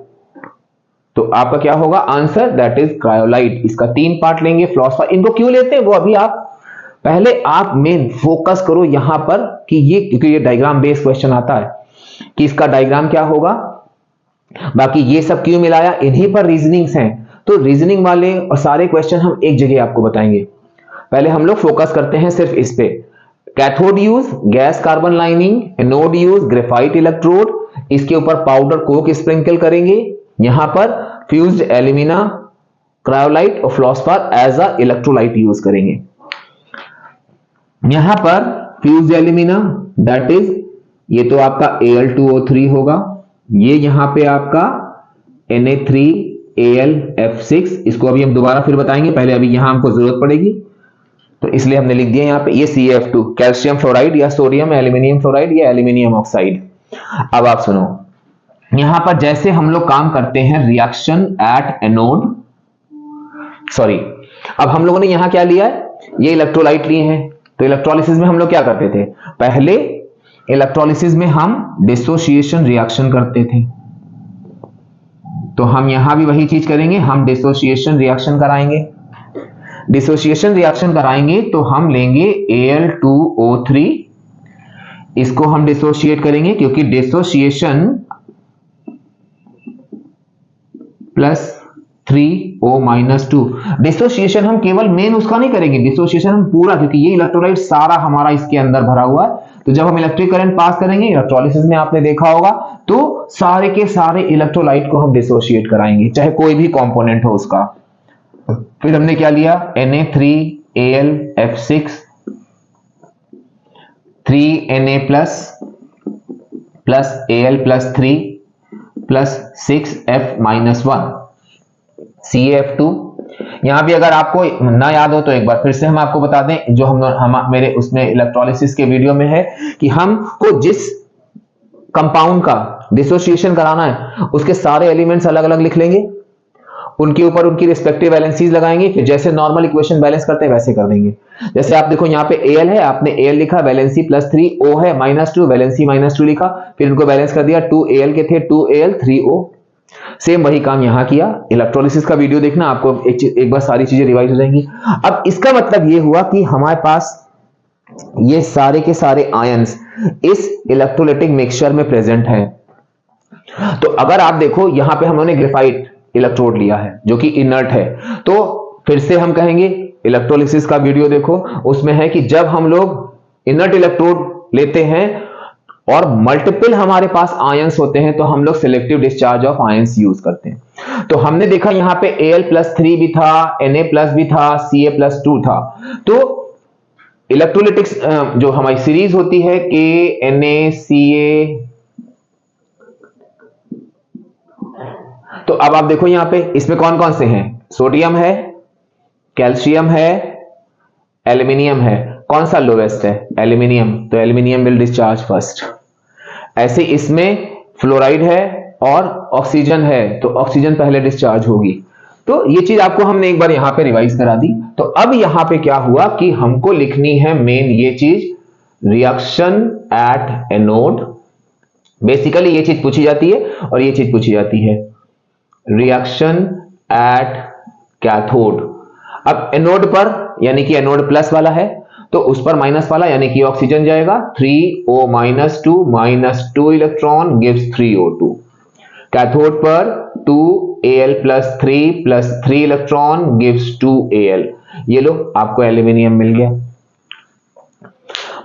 तो आपका क्या होगा आंसर, दैट इज क्रायोलाइट। इसका 3 पार्ट लेंगे। फ्लोस्फार इनको क्यों लेते हैं वो अभी आप पहले आप मेन फोकस करो यहां पर कि ये, क्योंकि ये डायग्राम बेस्ड क्वेश्चन आता है कि इसका डायग्राम क्या होगा। बाकी ये सब क्यों मिलाया, इन्हीं पर रीजनिंग्स हैं। तो रीजनिंग वाले और सारे क्वेश्चन हम एक जगह आपको बताएंगे। पहले हम लोग फोकस करते हैं सिर्फ इस पे। Cathode use gas carbon lining, anode use graphite electrode, इसके ऊपर पाउडर कोक स्प्रिंकल करेंगे। यहां पर फ्यूज्ड एल्यूमिना, क्रायोलाइट और फ्लोस्फार एज अ इलेक्ट्रोलाइट यूज करेंगे। यहां पर फ्यूज्ड एल्यूमिना दैट इज ये तो आपका Al2O3 होगा, ये यहां पे आपका Na3AlF6, इसको अभी हम दोबारा फिर बताएंगे, पहले अभी यहां हमको जरूरत पड़ेगी तो इसलिए हमने लिख दिया यहां पे। ये CaF2 कैल्शियम फ्लोराइड या सोडियम एल्यूमिनियम फ्लोराइड या एल्यूमिनियम ऑक्साइड। अब आप सुनो, यहां पर जैसे हम लोग काम करते हैं रिएक्शन एट एनोड, सॉरी अब हम लोगों ने यहां क्या लिया है, ये इलेक्ट्रोलाइट लिए हैं। तो इलेक्ट्रोलिसिस में हम लोग क्या करते थे, पहले इलेक्ट्रोलिसिस में हम डिसोसिएशन रिएक्शन करते थे। तो हम यहां भी वही चीज करेंगे, हम डिसोसिएशन रिएक्शन कराएंगे। डिसोसिएशन रिएक्शन कराएंगे तो हम लेंगे Al2O3, इसको हम डिसोशिएट करेंगे क्योंकि डिसोसिएशन प्लस 3O-2। डिसोसिएशन हम केवल मेन उसका नहीं करेंगे, डिसोसिएशन हम पूरा, क्योंकि ये इलेक्ट्रोलाइट सारा हमारा इसके अंदर भरा हुआ है। तो जब हम इलेक्ट्रिक करंट पास करेंगे इलेक्ट्रोलिसिस में आपने देखा होगा, तो सारे के सारे इलेक्ट्रोलाइट को हम डिसोशिएट कराएंगे, चाहे कोई भी कंपोनेंट हो उसका। फिर हमने क्या लिया, Na3AlF6 3Na plus Al+3 plus 6F-1 CaF2। यहां भी अगर आपको ना याद हो तो एक बार फिर से हम आपको बता दें, जो हम मेरे उसमें इलेक्ट्रोलिसिस के वीडियो में है कि हमको जिस कंपाउंड का डिसोसिएशन कराना है उसके सारे एलिमेंट्स अलग अलग लिख लेंगे, उनके ऊपर उनकी रिस्पेक्टिव वैलेंसीज लगाएंगे, फिर जैसे नॉर्मल इक्वेशन बैलेंस करते हैं वैसे कर देंगे। जैसे आप देखो यहाँ पे Al है, आपने Al लिखा, वैलेंसी +3, O है -2, वैलेंसी -2 लिखा, फिर इनको बैलेंस कर दिया, 2Al के थे 2Al 3O। सेम वही काम यहां किया। इलेक्ट्रोलिसिस का वीडियो देखना, आपको एक बार सारी चीजें रिवाइज हो जाएंगी। अब इसका मतलब ये हुआ कि हमारे पास ये सारे के सारे आयंस इस इलेक्ट्रोलाइटिक मिक्सचर में प्रेजेंट है। तो अगर आप देखो यहां पे हमने ग्रेफाइट इलेक्ट्रोड लिया है जो कि इनर्ट है, तो फिर से हम कहेंगे इलेक्ट्रोलिसिस का वीडियो देखो, उसमें है कि जब हम लोग इनर्ट इलेक्ट्रोड लेते हैं और मल्टीपल हमारे पास आयंस होते हैं तो हम लोग selective discharge of ions use करते हैं। तो हमने देखा यहां पे Al+3 भी था, Na+ भी था, Ca+2 था। तो इलेक्ट्रोलिटिक्स जो हमारी सीरीज होती है KNaCa, तो अब आप देखो यहां पे इसमें कौन कौन से हैं, सोडियम है, कैल्शियम है, एल्यूमिनियम है। कौन सा लोवेस्ट है, एल्यूमिनियम, तो एल्यूमिनियम विल डिस्चार्ज फर्स्ट। ऐसे इसमें फ्लोराइड है और ऑक्सीजन है, तो ऑक्सीजन पहले डिस्चार्ज होगी। तो ये चीज आपको हमने एक बार यहां पे रिवाइज करा दी। तो अब यहां पे क्या हुआ कि हमको लिखनी है मेन ये चीज, रिएक्शन एट एनोड। बेसिकली ये चीज पूछी जाती है और ये चीज पूछी जाती है, रिएक्शन एट कैथोड। अब एनोड पर यानी कि एनोड प्लस वाला है तो उस पर माइनस वाला यानी कि ऑक्सीजन जाएगा, 3O-2 -2 electron gives 3O2। Cathode पर 2Al+3 +3 इलेक्ट्रॉन गिव्स 2Al। ये लो आपको एल्यूमिनियम मिल गया।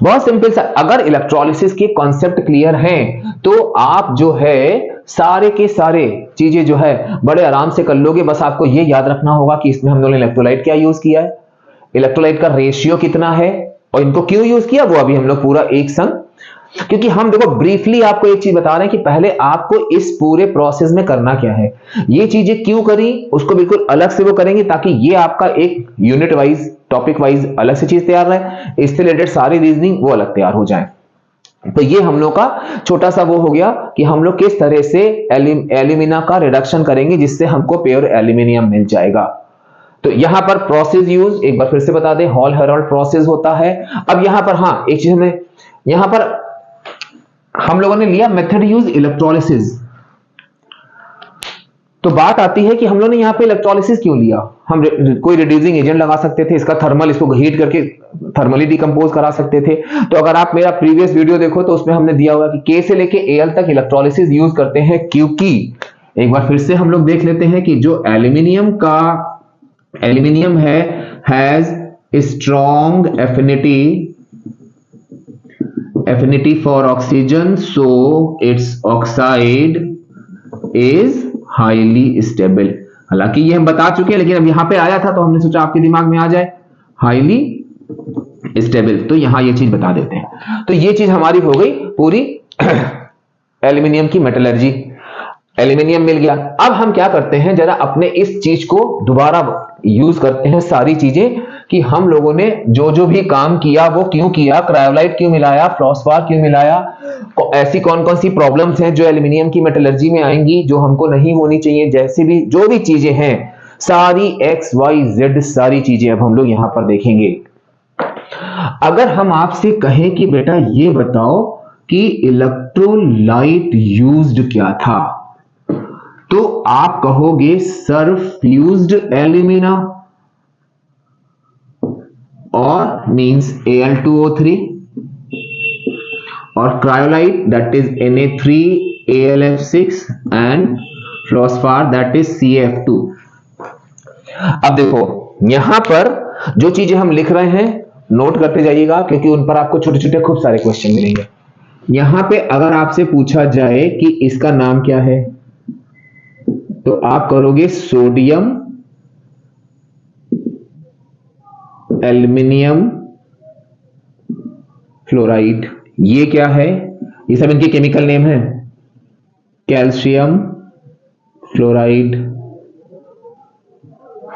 बहुत सिंपल सा। अगर इलेक्ट्रोलिसिस के कॉन्सेप्ट क्लियर हैं तो आप जो है सारे के सारे चीजें जो है बड़े आराम से कर लोगे। बस आपको ये याद रखना होगा कि इसमें हम लोगों ने इलेक्ट्रोलाइट क्या यूज किया है, इलेक्ट्रोलाइट का रेशियो कितना है और इनको क्यों यूज किया वो अभी हम लोग पूरा एक संग, क्योंकि हम देखो ब्रीफली आपको एक चीज बता रहे हैं कि पहले आपको इस पूरे प्रोसेस में करना क्या है, ये चीजें क्यों करी उसको बिल्कुल अलग से वो करेंगे ताकि ये आपका एक यूनिट वाइज टॉपिक वाइज अलग से चीज तैयार रहे, इससे रिलेटेड सारी रीजनिंग वो अलग तैयार हो जाए। तो ये हम लोग का छोटा सा वो हो गया कि हम लोग किस तरह से एल्यूमिना का रिडक्शन करेंगे जिससे हमको प्योर एल्यूमिनियम मिल जाएगा। तो यहां पर प्रोसेस यूज एक बार फिर से बता दें, हॉल हेरोल्ड प्रोसेस होता है। अब यहां पर हाँ एक चीज हमें यहां पर हम लोगों ने लिया मेथड यूज इलेक्ट्रोलिसिस। तो बात आती है कि हम लोगों ने यहां पे इलेक्ट्रोलिसिस क्यों लिया। हम कोई रिड्यूसिंग एजेंट लगा सकते थे, इसका थर्मल इसको हीट करके थर्मली डिकम्पोज करा सकते थे। तो अगर आप मेरा प्रीवियस वीडियो देखो तो उसमें हमने दिया हुआ कि के से लेके एल तक इलेक्ट्रोलिसिस यूज करते हैं, क्योंकि एक बार फिर से हम लोग देख लेते हैं कि जो एल्यूमिनियम है has strong affinity for oxygen, so its oxide is highly stable। हालांकि ये हम बता चुके हैं, लेकिन अब यहां पे आया था तो हमने सोचा आपके दिमाग में आ जाए हाईली स्टेबल, तो यहां ये चीज बता देते हैं। तो ये चीज हमारी हो गई पूरी एल्यूमिनियम की मेटलर्जी। एल्यूमिनियम मिल गया। अब हम क्या करते हैं, जरा अपने इस चीज को दोबारा यूज करते हैं सारी चीजें कि हम लोगों ने जो जो भी काम किया वो क्यों किया, क्रायोलाइट क्यों मिलाया, फ्लोस्फार क्यों मिलाया, ऐसी कौन कौन सी प्रॉब्लम्स हैं जो एल्यूमिनियम की मेटलर्जी में आएंगी जो हमको नहीं होनी चाहिए, जैसे भी जो भी चीजें हैं सारी XYZ सारी चीजें अब हम लोग यहां पर देखेंगे। अगर हम आपसे कहें कि बेटा ये बताओ कि इलेक्ट्रोलाइट यूज्ड क्या था, तो आप कहोगे सर फ्यूज्ड एल्यूमिना और मींस Al2O3 और cryolite that is Na3AlF6 and fluorspar that is CF2। अब देखो यहां पर जो चीजें हम लिख रहे हैं नोट करते जाइएगा, क्योंकि उन पर आपको छोटे छोटे खूब सारे क्वेश्चन मिलेंगे। यहां पे अगर आपसे पूछा जाए कि इसका नाम क्या है, तो आप करोगे सोडियम एल्यूमिनियम फ्लोराइड। ये क्या है, ये सब इनके केमिकल नेम है। Calcium fluoride.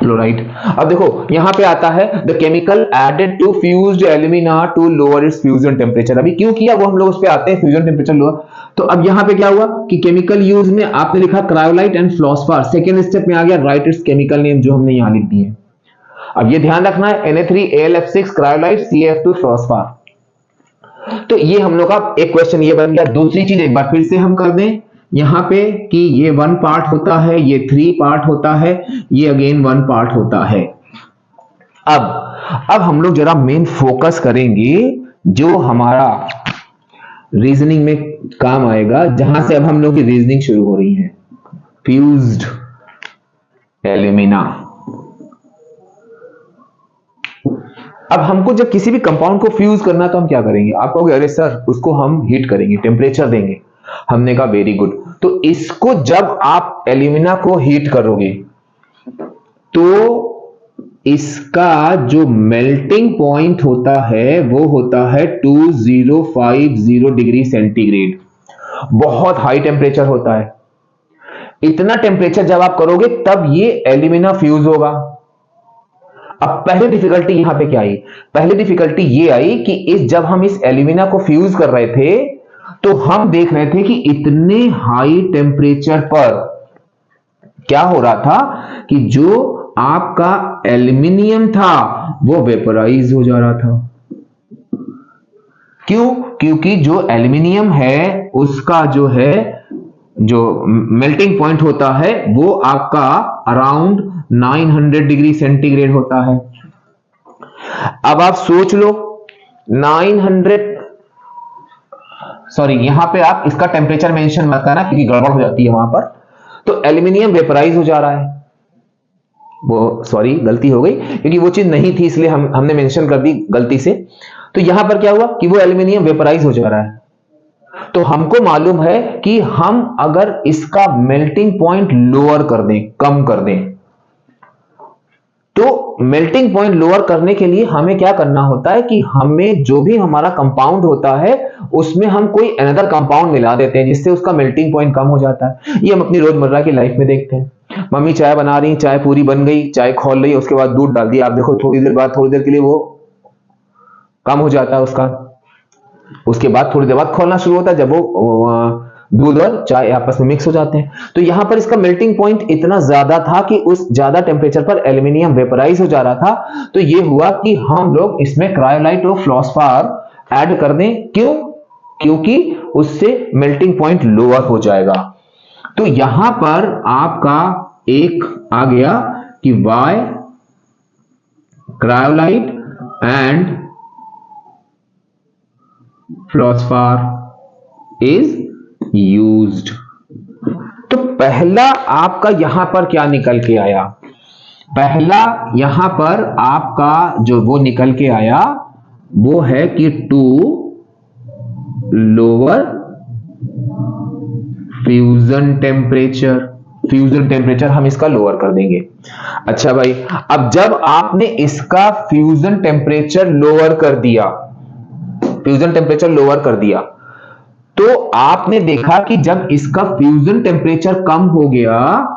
अब देखो यहां पे आता है the chemical added to fused alumina to lower its fusion temperature. अभी क्यों किया वो हम लोग उस पे आते हैं, फ्यूजन टेम्परेचर लोअर। तो अब यहां पे क्या हुआ कि केमिकल यूज में आपने लिखा क्रायोलाइट एंड फ्लोस्फार, सेकेंड स्टेप में आ गया राइट इट्स केमिकल नेम जो हमने यहां लिख दिए। अब ये ध्यान रखना है Na3AlF6 क्रायोलाइट CF2 फ्लोस्फार। तो ये हम लोग का एक क्वेश्चन ये बन गया। दूसरी चीज एक बार फिर से हम कर दें यहां पे कि ये 1 पार्ट होता है, ये 3 पार्ट होता है, ये अगेन 1 पार्ट होता है। अब हम लोग जरा मेन फोकस करेंगे जो हमारा रीजनिंग में काम आएगा, जहां से अब हम लोग की रीजनिंग शुरू हो रही है। Fused alumina. अब हमको जब किसी भी कंपाउंड को फ्यूज करना तो हम क्या करेंगे, आप कहोगे अरे सर उसको हम हीट करेंगे, टेम्परेचर देंगे। हमने कहा वेरी गुड। तो इसको जब आप एल्यूमिना को हीट करोगे तो इसका जो मेल्टिंग पॉइंट होता है वो होता है 2050 डिग्री सेंटीग्रेड। बहुत हाई टेम्परेचर होता है। इतना टेम्परेचर जब आप करोगे तब ये एल्यूमिना फ्यूज होगा। अब पहली डिफिकल्टी यहां पे क्या आई, पहली डिफिकल्टी ये आई कि जब हम इस एल्यूमिना को फ्यूज कर रहे थे तो हम देख रहे थे कि इतने हाई टेम्परेचर पर क्या हो रहा था कि जो आपका एल्यूमिनियम था वो वेपराइज हो जा रहा था। क्यों, क्योंकि जो एल्यूमिनियम है उसका जो मेल्टिंग पॉइंट होता है वो आपका अराउंड 900 डिग्री सेंटीग्रेड होता है। अब आप सोच लो 900, सॉरी यहां पे आप इसका टेम्परेचर मेंशन मत करना क्योंकि गड़बड़ हो जाती है वहां पर। तो एल्यूमिनियम वेपराइज हो जा रहा है, वो सॉरी गलती हो गई क्योंकि वो चीज नहीं थी इसलिए हमने मेंशन कर दी गलती से। तो यहां पर क्या हुआ कि वो एल्यूमिनियम वेपराइज हो जा रहा है। तो हमको मालूम है कि हम अगर इसका मेल्टिंग पॉइंट लोअर कर दें, कम कर दें, तो मेल्टिंग पॉइंट लोअर करने के लिए हमें क्या करना होता है कि हमें जो भी हमारा कंपाउंड होता है उसमें हम कोई अनदर कंपाउंड मिला देते हैं जिससे उसका मेल्टिंग पॉइंट कम हो जाता है। ये हम अपनी रोजमर्रा की लाइफ में देखते हैं। मम्मी चाय बना रही, चाय पूरी बन गई, चाय खोल रही, उसके बाद दूध डाल दिया, आप देखो थोड़ी देर बाद थोड़ी देर के लिए वो कम हो जाता है उसका। उसके बाद थोड़ी देर बाद खोलना शुरू होता है जब वो दूध और चाय आपस में मिक्स हो जाते हैं। तो यहां पर इसका मेल्टिंग पॉइंट इतना ज्यादा था कि उस ज्यादा टेम्परेचर पर एल्यूमिनियम वेपराइज हो जा रहा था। तो ये हुआ कि हम लोग इसमें क्रायोलाइट और फ्लोस्फार ऐड कर दें। क्यों? क्योंकि उससे मेल्टिंग पॉइंट लोअर हो जाएगा। तो यहां पर आपका एक आ गया कि why cryolite and fluorspar is used. तो पहला आपका यहां पर क्या निकल के आया? पहला यहां पर आपका जो वो निकल के आया वो है कि to lower fusion temperature. Fusion temperature हम इसका लोअर कर देंगे। अच्छा भाई, अब जब आपने इसका फ्यूजन टेम्परेचर लोअर कर दिया, फ्यूजन टेम्परेचर लोअर कर दिया, तो आपने देखा कि जब इसका फ्यूजन टेम्परेचर कम हो गया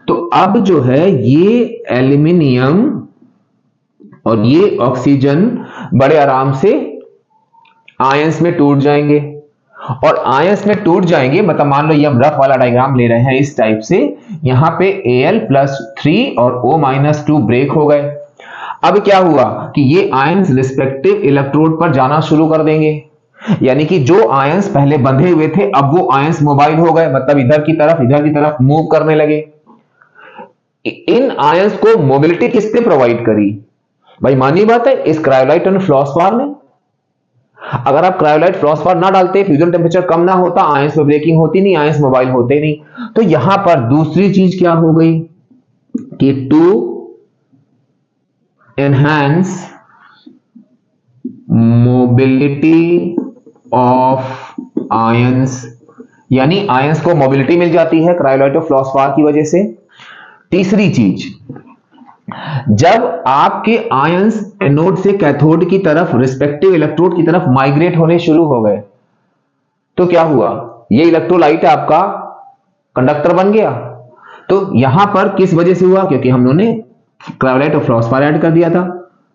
तो अब जो है ये एल्यूमिनियम और ये ऑक्सीजन बड़े आराम से आयंस में टूट जाएंगे। और आयंस में टूट जाएंगे मतलब मान लो ये हम रफ वाला डायग्राम ले रहे हैं इस टाइप से, यहां पे Al+3 और O-2 ब्रेक हो गए। अब क्या हुआ कि ये आयंस रिस्पेक्टिव इलेक्ट्रोड पर जाना शुरू कर देंगे, यानी कि जो आयंस पहले बंधे हुए थे अब वो आयंस मोबाइल हो गए, मतलब इधर की तरफ मूव करने लगे। इन आयंस को मोबिलिटी किसने प्रोवाइड करी? भाई मानी बात है, इस क्रायोलाइट और फ्लोस्फार ने। अगर आप क्रायोलाइट फ्लोस्फार ना डालते, फ्यूजन टेम्परेचर कम ना होता, आयंस में ब्रेकिंग होती नहीं, आयंस मोबाइल होते नहीं। तो यहां पर दूसरी चीज क्या हो गई कि to enhance mobility of ions, यानी आयंस को मोबिलिटी मिल जाती है क्रायोलाइट और फ्लोस्फार की वजह से। तीसरी चीज, जब आपके आयंस एनोड से कैथोड की तरफ रिस्पेक्टिव इलेक्ट्रोड की तरफ माइग्रेट होने शुरू हो गए तो क्या हुआ? ये इलेक्ट्रोलाइट आपका कंडक्टर बन गया। तो यहां पर किस वजह से हुआ? क्योंकि हम लोगों ने क्रायोलाइट और फ्लोस्फार ऐड कर दिया था।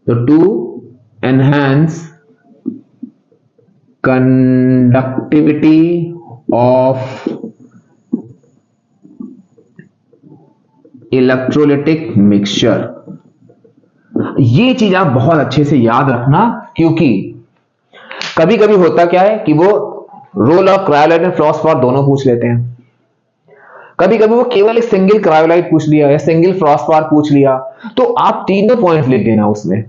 तो to enhance conductivity of electrolytic mixture. ये चीज आप बहुत अच्छे से याद रखना, क्योंकि कभी कभी होता क्या है कि वो रोल ऑफ क्रायोलाइट एंड फ्लोस्फार दोनों पूछ लेते हैं। कभी कभी वो केवल एक सिंगल क्रायोलाइट पूछ लिया या सिंगल फ्लोस्फार पूछ लिया, तो आप तीनों पॉइंट लिख देना उसमें।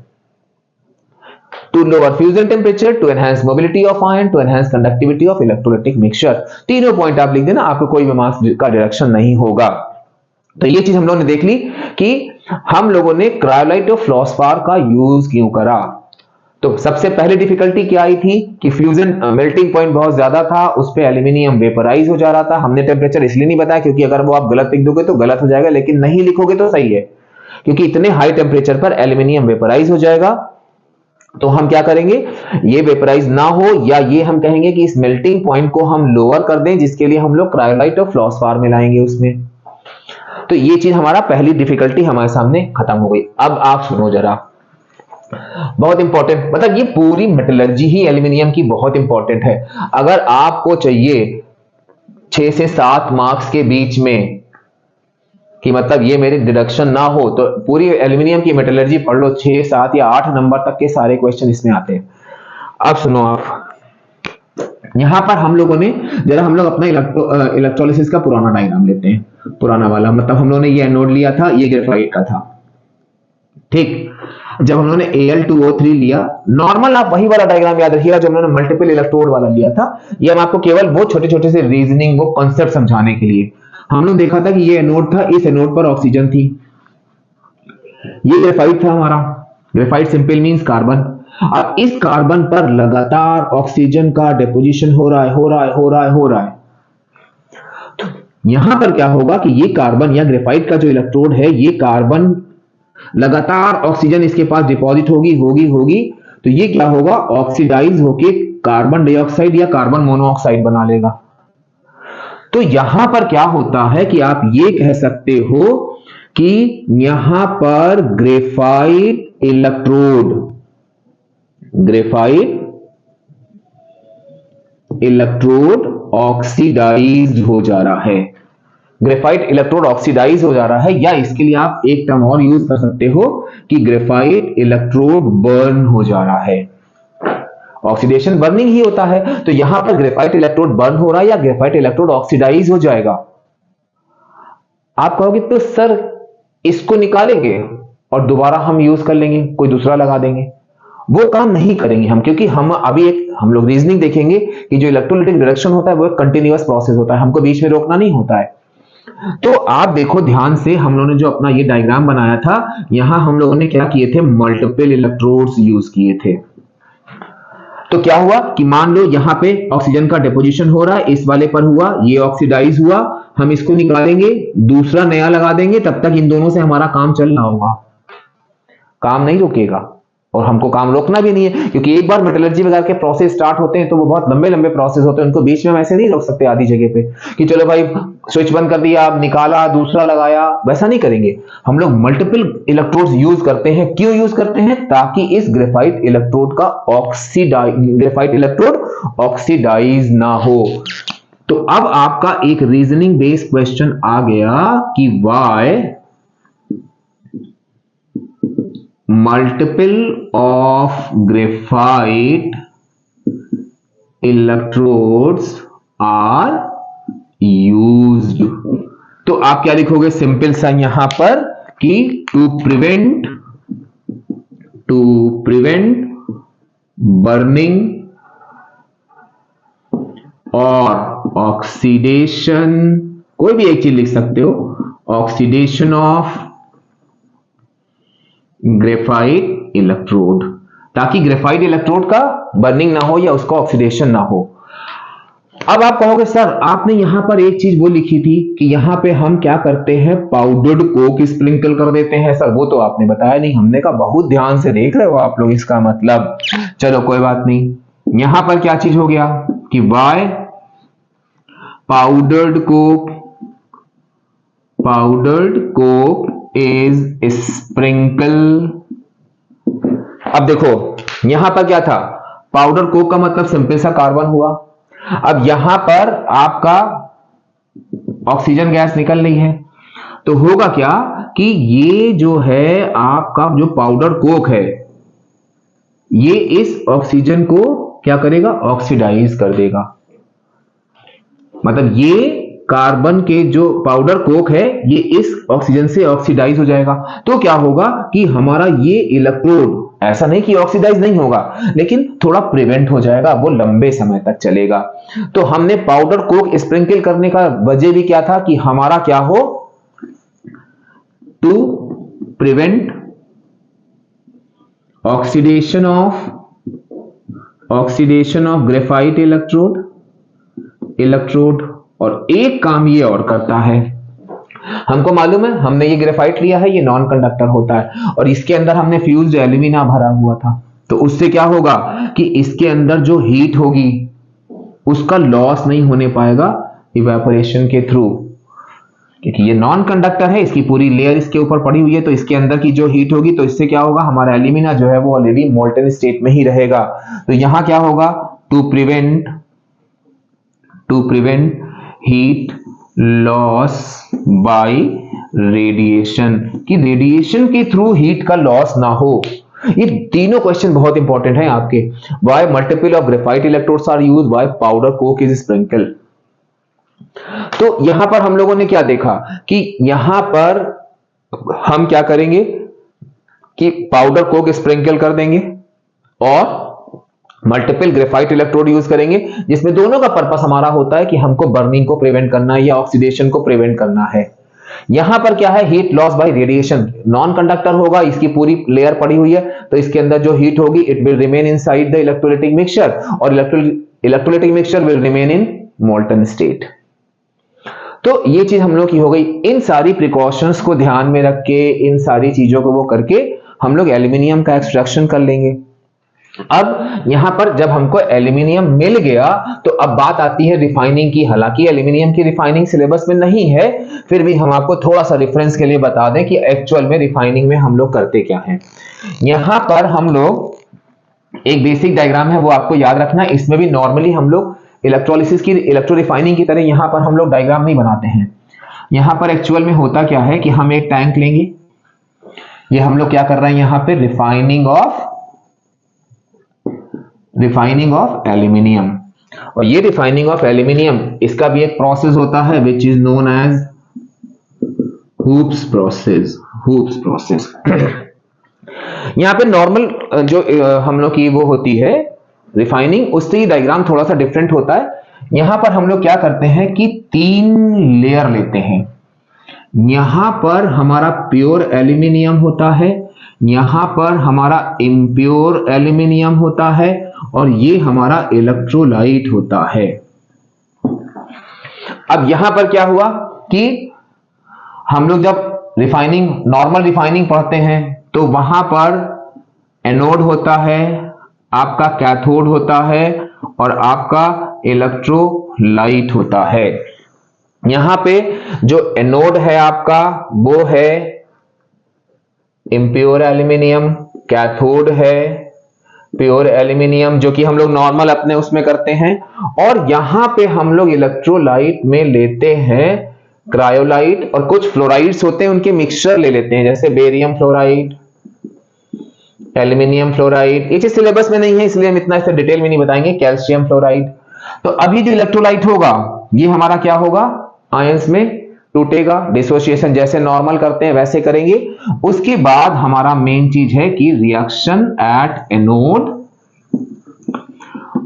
To lower fusion temperature, to enhance mobility of ion, to enhance conductivity of electrolytic mixture. तीनों पॉइंट आप लिख देना, आपको कोई भी मार्क्स का डिडक्शन नहीं होगा। तो ये चीज हम लोगों ने देख ली कि हम लोगों ने क्रायोलाइट और फ्लोस्फार का यूज क्यों करा। तो सबसे पहले डिफिकल्टी क्या आई थी कि फ्यूजन मेल्टिंग पॉइंट बहुत ज्यादा था, उस पे एल्यूमिनियम वेपराइज हो जा रहा था। हमने टेम्परेचर इसलिए नहीं बताया क्योंकि अगर वो आप गलत लिख दोगे तो गलत हो जाएगा, लेकिन नहीं लिखोगे तो सही है, क्योंकि इतने हाई टेम्परेचर पर एल्यूमिनियम वेपराइज हो जाएगा। तो हम क्या करेंगे, ये वेपराइज ना हो, या ये हम कहेंगे कि इस मेल्टिंग पॉइंट को हम लोअर कर दें, जिसके लिए हम लोग क्रायोलाइट और फ्लोस्फार मिलाएंगे उसमें। तो ये चीज हमारा पहली डिफिकल्टी हमारे सामने खत्म हो गई। अब आप सुनो जरा, बहुत इंपॉर्टेंट, मतलब ये पूरी मेटलर्जी ही एल्यूमिनियम की बहुत इंपॉर्टेंट है। अगर आपको चाहिए 6 से 7 मार्क्स के बीच में कि मतलब ये मेरी डिडक्शन ना हो, तो पूरी एल्यूमिनियम की मेटलर्जी पढ़ लो, 6, 7 या 8 नंबर तक के सारे क्वेश्चन इसमें आते हैं। अब सुनो आप, यहां पर हम लोगों ने जरा हम लोग अपना इलेक्ट्रोलिसिस का पुराना डायग्राम लेते हैं, पुराना वाला, मतलब हम लोगों ने ये एनोड लिया था, ये ग्रेफाइट का था, ठीक। जब हम लोगों ने Al2O3 लिया, नॉर्मल आप वही वाला डायग्राम याद रखिएगा जो हम लोगों ने मल्टीपल इलेक्ट्रोड वाला लिया था। ये हम आपको केवल वो छोटे छोटे से रीजनिंग, वो कॉन्सेप्ट समझाने के लिए। हम लोग देखा था कि ये एनोड था, इस एनोड पर ऑक्सीजन थी, ये ग्रेफाइट था हमारा। Graphite simple means carbon. अब इस कार्बन पर लगातार ऑक्सीजन का डिपोजिशन हो रहा है। तो यहां पर क्या होगा कि ये कार्बन या ग्रेफाइट का जो इलेक्ट्रोड है, ये कार्बन लगातार ऑक्सीजन इसके पास डिपॉजिट होगी, तो ये क्या होगा, ऑक्सीडाइज होके कार्बन डाइऑक्साइड या कार्बन मोनोऑक्साइड बना लेगा। तो यहां पर क्या होता है कि आप ये कह सकते हो कि यहां पर ग्रेफाइट इलेक्ट्रोड ऑक्सीडाइज हो जा रहा है, ग्रेफाइट इलेक्ट्रोड ऑक्सीडाइज हो जा रहा है, या इसके लिए आप एक टर्म और यूज कर सकते हो कि ग्रेफाइट इलेक्ट्रोड बर्न हो जा रहा है। ऑक्सीडेशन बर्निंग ही होता है, तो यहां पर ग्रेफाइट इलेक्ट्रोड बर्न हो रहा है या ग्रेफाइट इलेक्ट्रोड ऑक्सीडाइज हो जाएगा। आप कहोगे तो सर इसको निकालेंगे और दोबारा हम यूज कर लेंगे, कोई दूसरा लगा देंगे, वो काम नहीं करेंगे हम, क्योंकि हम लोग रीजनिंग देखेंगे कि जो इलेक्ट्रोलाइटिक रिडक्शन होता है वो एक कंटिन्यूअस प्रोसेस होता है, हमको बीच में रोकना नहीं होता है। तो आप देखो ध्यान से, हम लोगों ने जो अपना ये डायग्राम बनाया था, यहां हम लोगों ने क्या किए थे, मल्टीपल इलेक्ट्रोड्स यूज किए थे। तो क्या हुआ कि मान लो यहां पे ऑक्सीजन का डिपोजिशन हो रहा है, इस वाले पर हुआ, ये ऑक्सीडाइज हुआ, हम इसको निकालेंगे, दूसरा नया लगा देंगे, तब तक इन दोनों से हमारा काम चल रहा होगा, काम नहीं रुकेगा और हमको काम रोकना भी नहीं है, क्योंकि एक बार मेटलर्जी वगैरह के प्रोसेस स्टार्ट होते हैं तो वो बहुत लंबे लंबे प्रोसेस होते हैं, उनको बीच में हम ऐसे नहीं रोक सकते आधी जगह पे कि चलो भाई स्विच बंद कर दिया, आप निकाला, दूसरा लगाया, वैसा नहीं करेंगे। हम लोग मल्टीपल इलेक्ट्रोड्स यूज करते हैं। क्यों यूज करते हैं? ताकि इस ग्रेफाइट इलेक्ट्रोड का ग्रेफाइट इलेक्ट्रोड ऑक्सीडाइज ना हो। तो अब आपका एक रीजनिंग बेस्ड क्वेश्चन आ गया कि Y multiple of graphite electrodes are used। तो आप क्या लिखोगे सिंपल सा यहां पर कि टू प्रिवेंट बर्निंग और ऑक्सीडेशन, कोई भी एक चीज लिख सकते हो, ऑक्सीडेशन ऑफ ग्रेफाइट इलेक्ट्रोड, ताकि ग्रेफाइट इलेक्ट्रोड का बर्निंग ना हो या उसका ऑक्सीडेशन ना हो। अब आप कहोगे सर आपने यहां पर एक चीज वो लिखी थी कि यहां पे हम क्या करते हैं, पाउडर्ड कोक स्प्रिंकल कर देते हैं। सर वो तो आपने बताया नहीं, हमने कहा बहुत ध्यान से देख रहे हो आप लोग, इसका मतलब चलो कोई बात नहीं। यहां पर क्या चीज हो गया कि why powdered coke is sprinkle. अब देखो यहां पर क्या था, पाउडर कोक का मतलब सिंपल सा कार्बन हुआ। अब यहां पर आपका ऑक्सीजन गैस निकल रही है, तो होगा क्या कि ये जो है आपका जो पाउडर कोक है, ये इस ऑक्सीजन को क्या करेगा, ऑक्सीडाइज कर देगा। मतलब ये कार्बन के जो पाउडर कोक है ये इस ऑक्सीजन से ऑक्सीडाइज हो जाएगा। तो क्या होगा कि हमारा ये इलेक्ट्रोड ऐसा नहीं कि ऑक्सीडाइज नहीं होगा, लेकिन थोड़ा प्रिवेंट हो जाएगा, वो लंबे समय तक चलेगा। तो हमने पाउडर कोक स्प्रिंकल करने का वजह भी क्या था कि हमारा क्या हो, to prevent oxidation of graphite electrode. और एक काम ये और करता है, हमको मालूम है, हमने ये ग्रेफाइट लिया है, ये नॉन कंडक्टर होता है और इसके अंदर हमने फ्यूज्ड एल्यूमिना भरा हुआ था। तो उससे क्या होगा कि इसके अंदर जो हीट होगी उसका लॉस नहीं होने पाएगा इवेपोरेशन के थ्रू, क्योंकि ये नॉन कंडक्टर है, इसकी पूरी लेयर इसके ऊपर पड़ी हुई है, तो इसके अंदर की जो हीट होगी तो इससे क्या होगा, हमारा एल्यूमिना जो है वो ऑलरेडी मोल्टन स्टेट में ही रहेगा। तो यहां क्या होगा, to prevent heat loss by radiation, कि रेडिएशन के थ्रू हीट का लॉस ना हो। ये तीनों क्वेश्चन बहुत इंपॉर्टेंट हैं आपके। Why multiple of graphite electrodes are used, why powder coke is sprinkle. तो यहां पर हम लोगों ने क्या देखा कि यहां पर हम क्या करेंगे कि पाउडर कोक स्प्रिंकल कर देंगे और मल्टीपल ग्रेफाइट इलेक्ट्रोड यूज करेंगे, जिसमें दोनों का पर्पस हमारा होता है कि हमको बर्निंग को प्रिवेंट करना है या ऑक्सीडेशन को प्रिवेंट करना है। यहां पर क्या है, heat loss by radiation, non conductor होगा, इसकी पूरी लेयर पड़ी हुई है, तो इसके अंदर जो हीट होगी it will remain inside the electrolytic mixture और electrolytic mixture will remain in molten state. तो ये चीज हम लोग की हो गई। इन सारी प्रिकॉशंस को ध्यान में रख के, इन सारी चीजों को वो करके हम लोग एल्यूमिनियम का एक्सट्रैक्शन कर लेंगे। अब यहां पर जब हमको एल्यूमिनियम मिल गया तो अब बात आती है रिफाइनिंग की। हालांकि एल्यूमिनियम की रिफाइनिंग सिलेबस में नहीं है, फिर भी हम आपको थोड़ा सा रेफरेंस के लिए बता दें कि एक्चुअल में रिफाइनिंग में हम लोग करते क्या हैं। यहां पर हम लोग एक बेसिक डायग्राम है वो आपको याद रखना है। इसमें भी नॉर्मली हम लोग इलेक्ट्रोलिसिस की, इलेक्ट्रो रिफाइनिंग की तरह यहां पर हम लोग डायग्राम नहीं बनाते हैं। यहां पर एक्चुअल में होता क्या है कि हम एक टैंक लेंगे, ये हम लोग क्या कर रहे हैं यहां पे, रिफाइनिंग ऑफ एल्यूमिनियम। और ये रिफाइनिंग ऑफ एल्यूमिनियम, इसका भी एक प्रोसेस होता है which is known as Hoopes process. यहां पे नॉर्मल जो हम लोग की वो होती है रिफाइनिंग, उससे ही डायग्राम थोड़ा सा डिफरेंट होता है। यहां पर हम लोग क्या करते हैं कि 3 लेयर लेते हैं। यहां पर हमारा प्योर एल्यूमिनियम होता है, यहां पर हमारा इम्प्योर एल्यूमिनियम होता है, और ये हमारा इलेक्ट्रोलाइट होता है। अब यहां पर क्या हुआ कि हम लोग जब रिफाइनिंग, नॉर्मल रिफाइनिंग पढ़ते हैं तो वहां पर एनोड होता है, आपका कैथोड होता है, और आपका इलेक्ट्रोलाइट होता है। यहां पे जो एनोड है आपका वो है इम्प्योर एल्यूमिनियम, कैथोड है प्योर एल्यूमिनियम जो कि हम लोग नॉर्मल अपने उसमें करते हैं, और यहां पे हम लोग इलेक्ट्रोलाइट में लेते हैं क्रायोलाइट, और कुछ फ्लोराइड्स होते हैं उनके मिक्सचर ले लेते हैं, जैसे बेरियम फ्लोराइड, एल्यूमिनियम फ्लोराइड। ये चीज सिलेबस में नहीं है इसलिए हम इतना इसे डिटेल में नहीं बताएंगे। Calcium fluoride. तो अभी जो इलेक्ट्रोलाइट होगा ये हमारा क्या होगा, आयंस में टूटेगा, डिसोसिएशन जैसे नॉर्मल करते हैं वैसे करेंगे। उसके बाद हमारा मेन चीज है कि रिएक्शन एट एनोड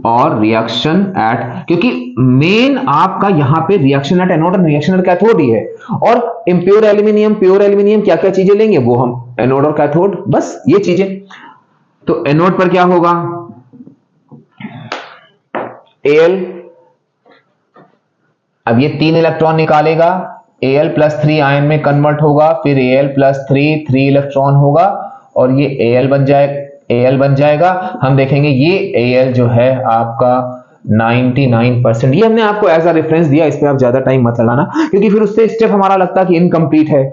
और रिएक्शन एट, क्योंकि मेन आपका यहां पे रिएक्शन एट एनोड और रिएक्शन एट कैथोड ही है। और इम्प्योर एल्यूमिनियम, प्योर एल्यूमिनियम क्या क्या चीजें लेंगे वो हम एनोड और कैथोड, बस ये चीजें। तो एनोड पर क्या होगा, Al, अब ये 3 इलेक्ट्रॉन निकालेगा, Al+3 आयन में कन्वर्ट होगा, फिर Al+3 3 इलेक्ट्रॉन होगा, और ये Al बन जाएगा। हम देखेंगे ये Al जो है आपका 99%, ये हमने आपको एज अ रेफरेंस दिया, इस पे आप ज्यादा टाइम मत लगाना, क्योंकि फिर उससे स्टेप हमारा लगता है कि इनकम्प्लीट है,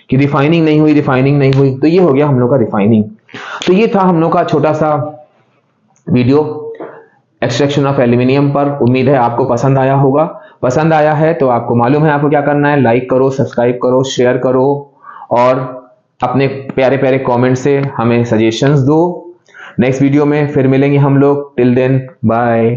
कि रिफाइनिंग नहीं हुई। तो ये हो गया हम लोग का रिफाइनिंग। तो ये था हम लोग का छोटा सा वीडियो एक्सट्रैक्शन ऑफ एल्यूमिनियम पर। उम्मीद है आपको पसंद आया होगा। पसंद आया है तो आपको मालूम है आपको क्या करना है, लाइक करो, सब्सक्राइब करो, शेयर करो, और अपने प्यारे प्यारे कमेंट से हमें सजेशंस दो। नेक्स्ट वीडियो में फिर मिलेंगे हम लोग। Till then bye.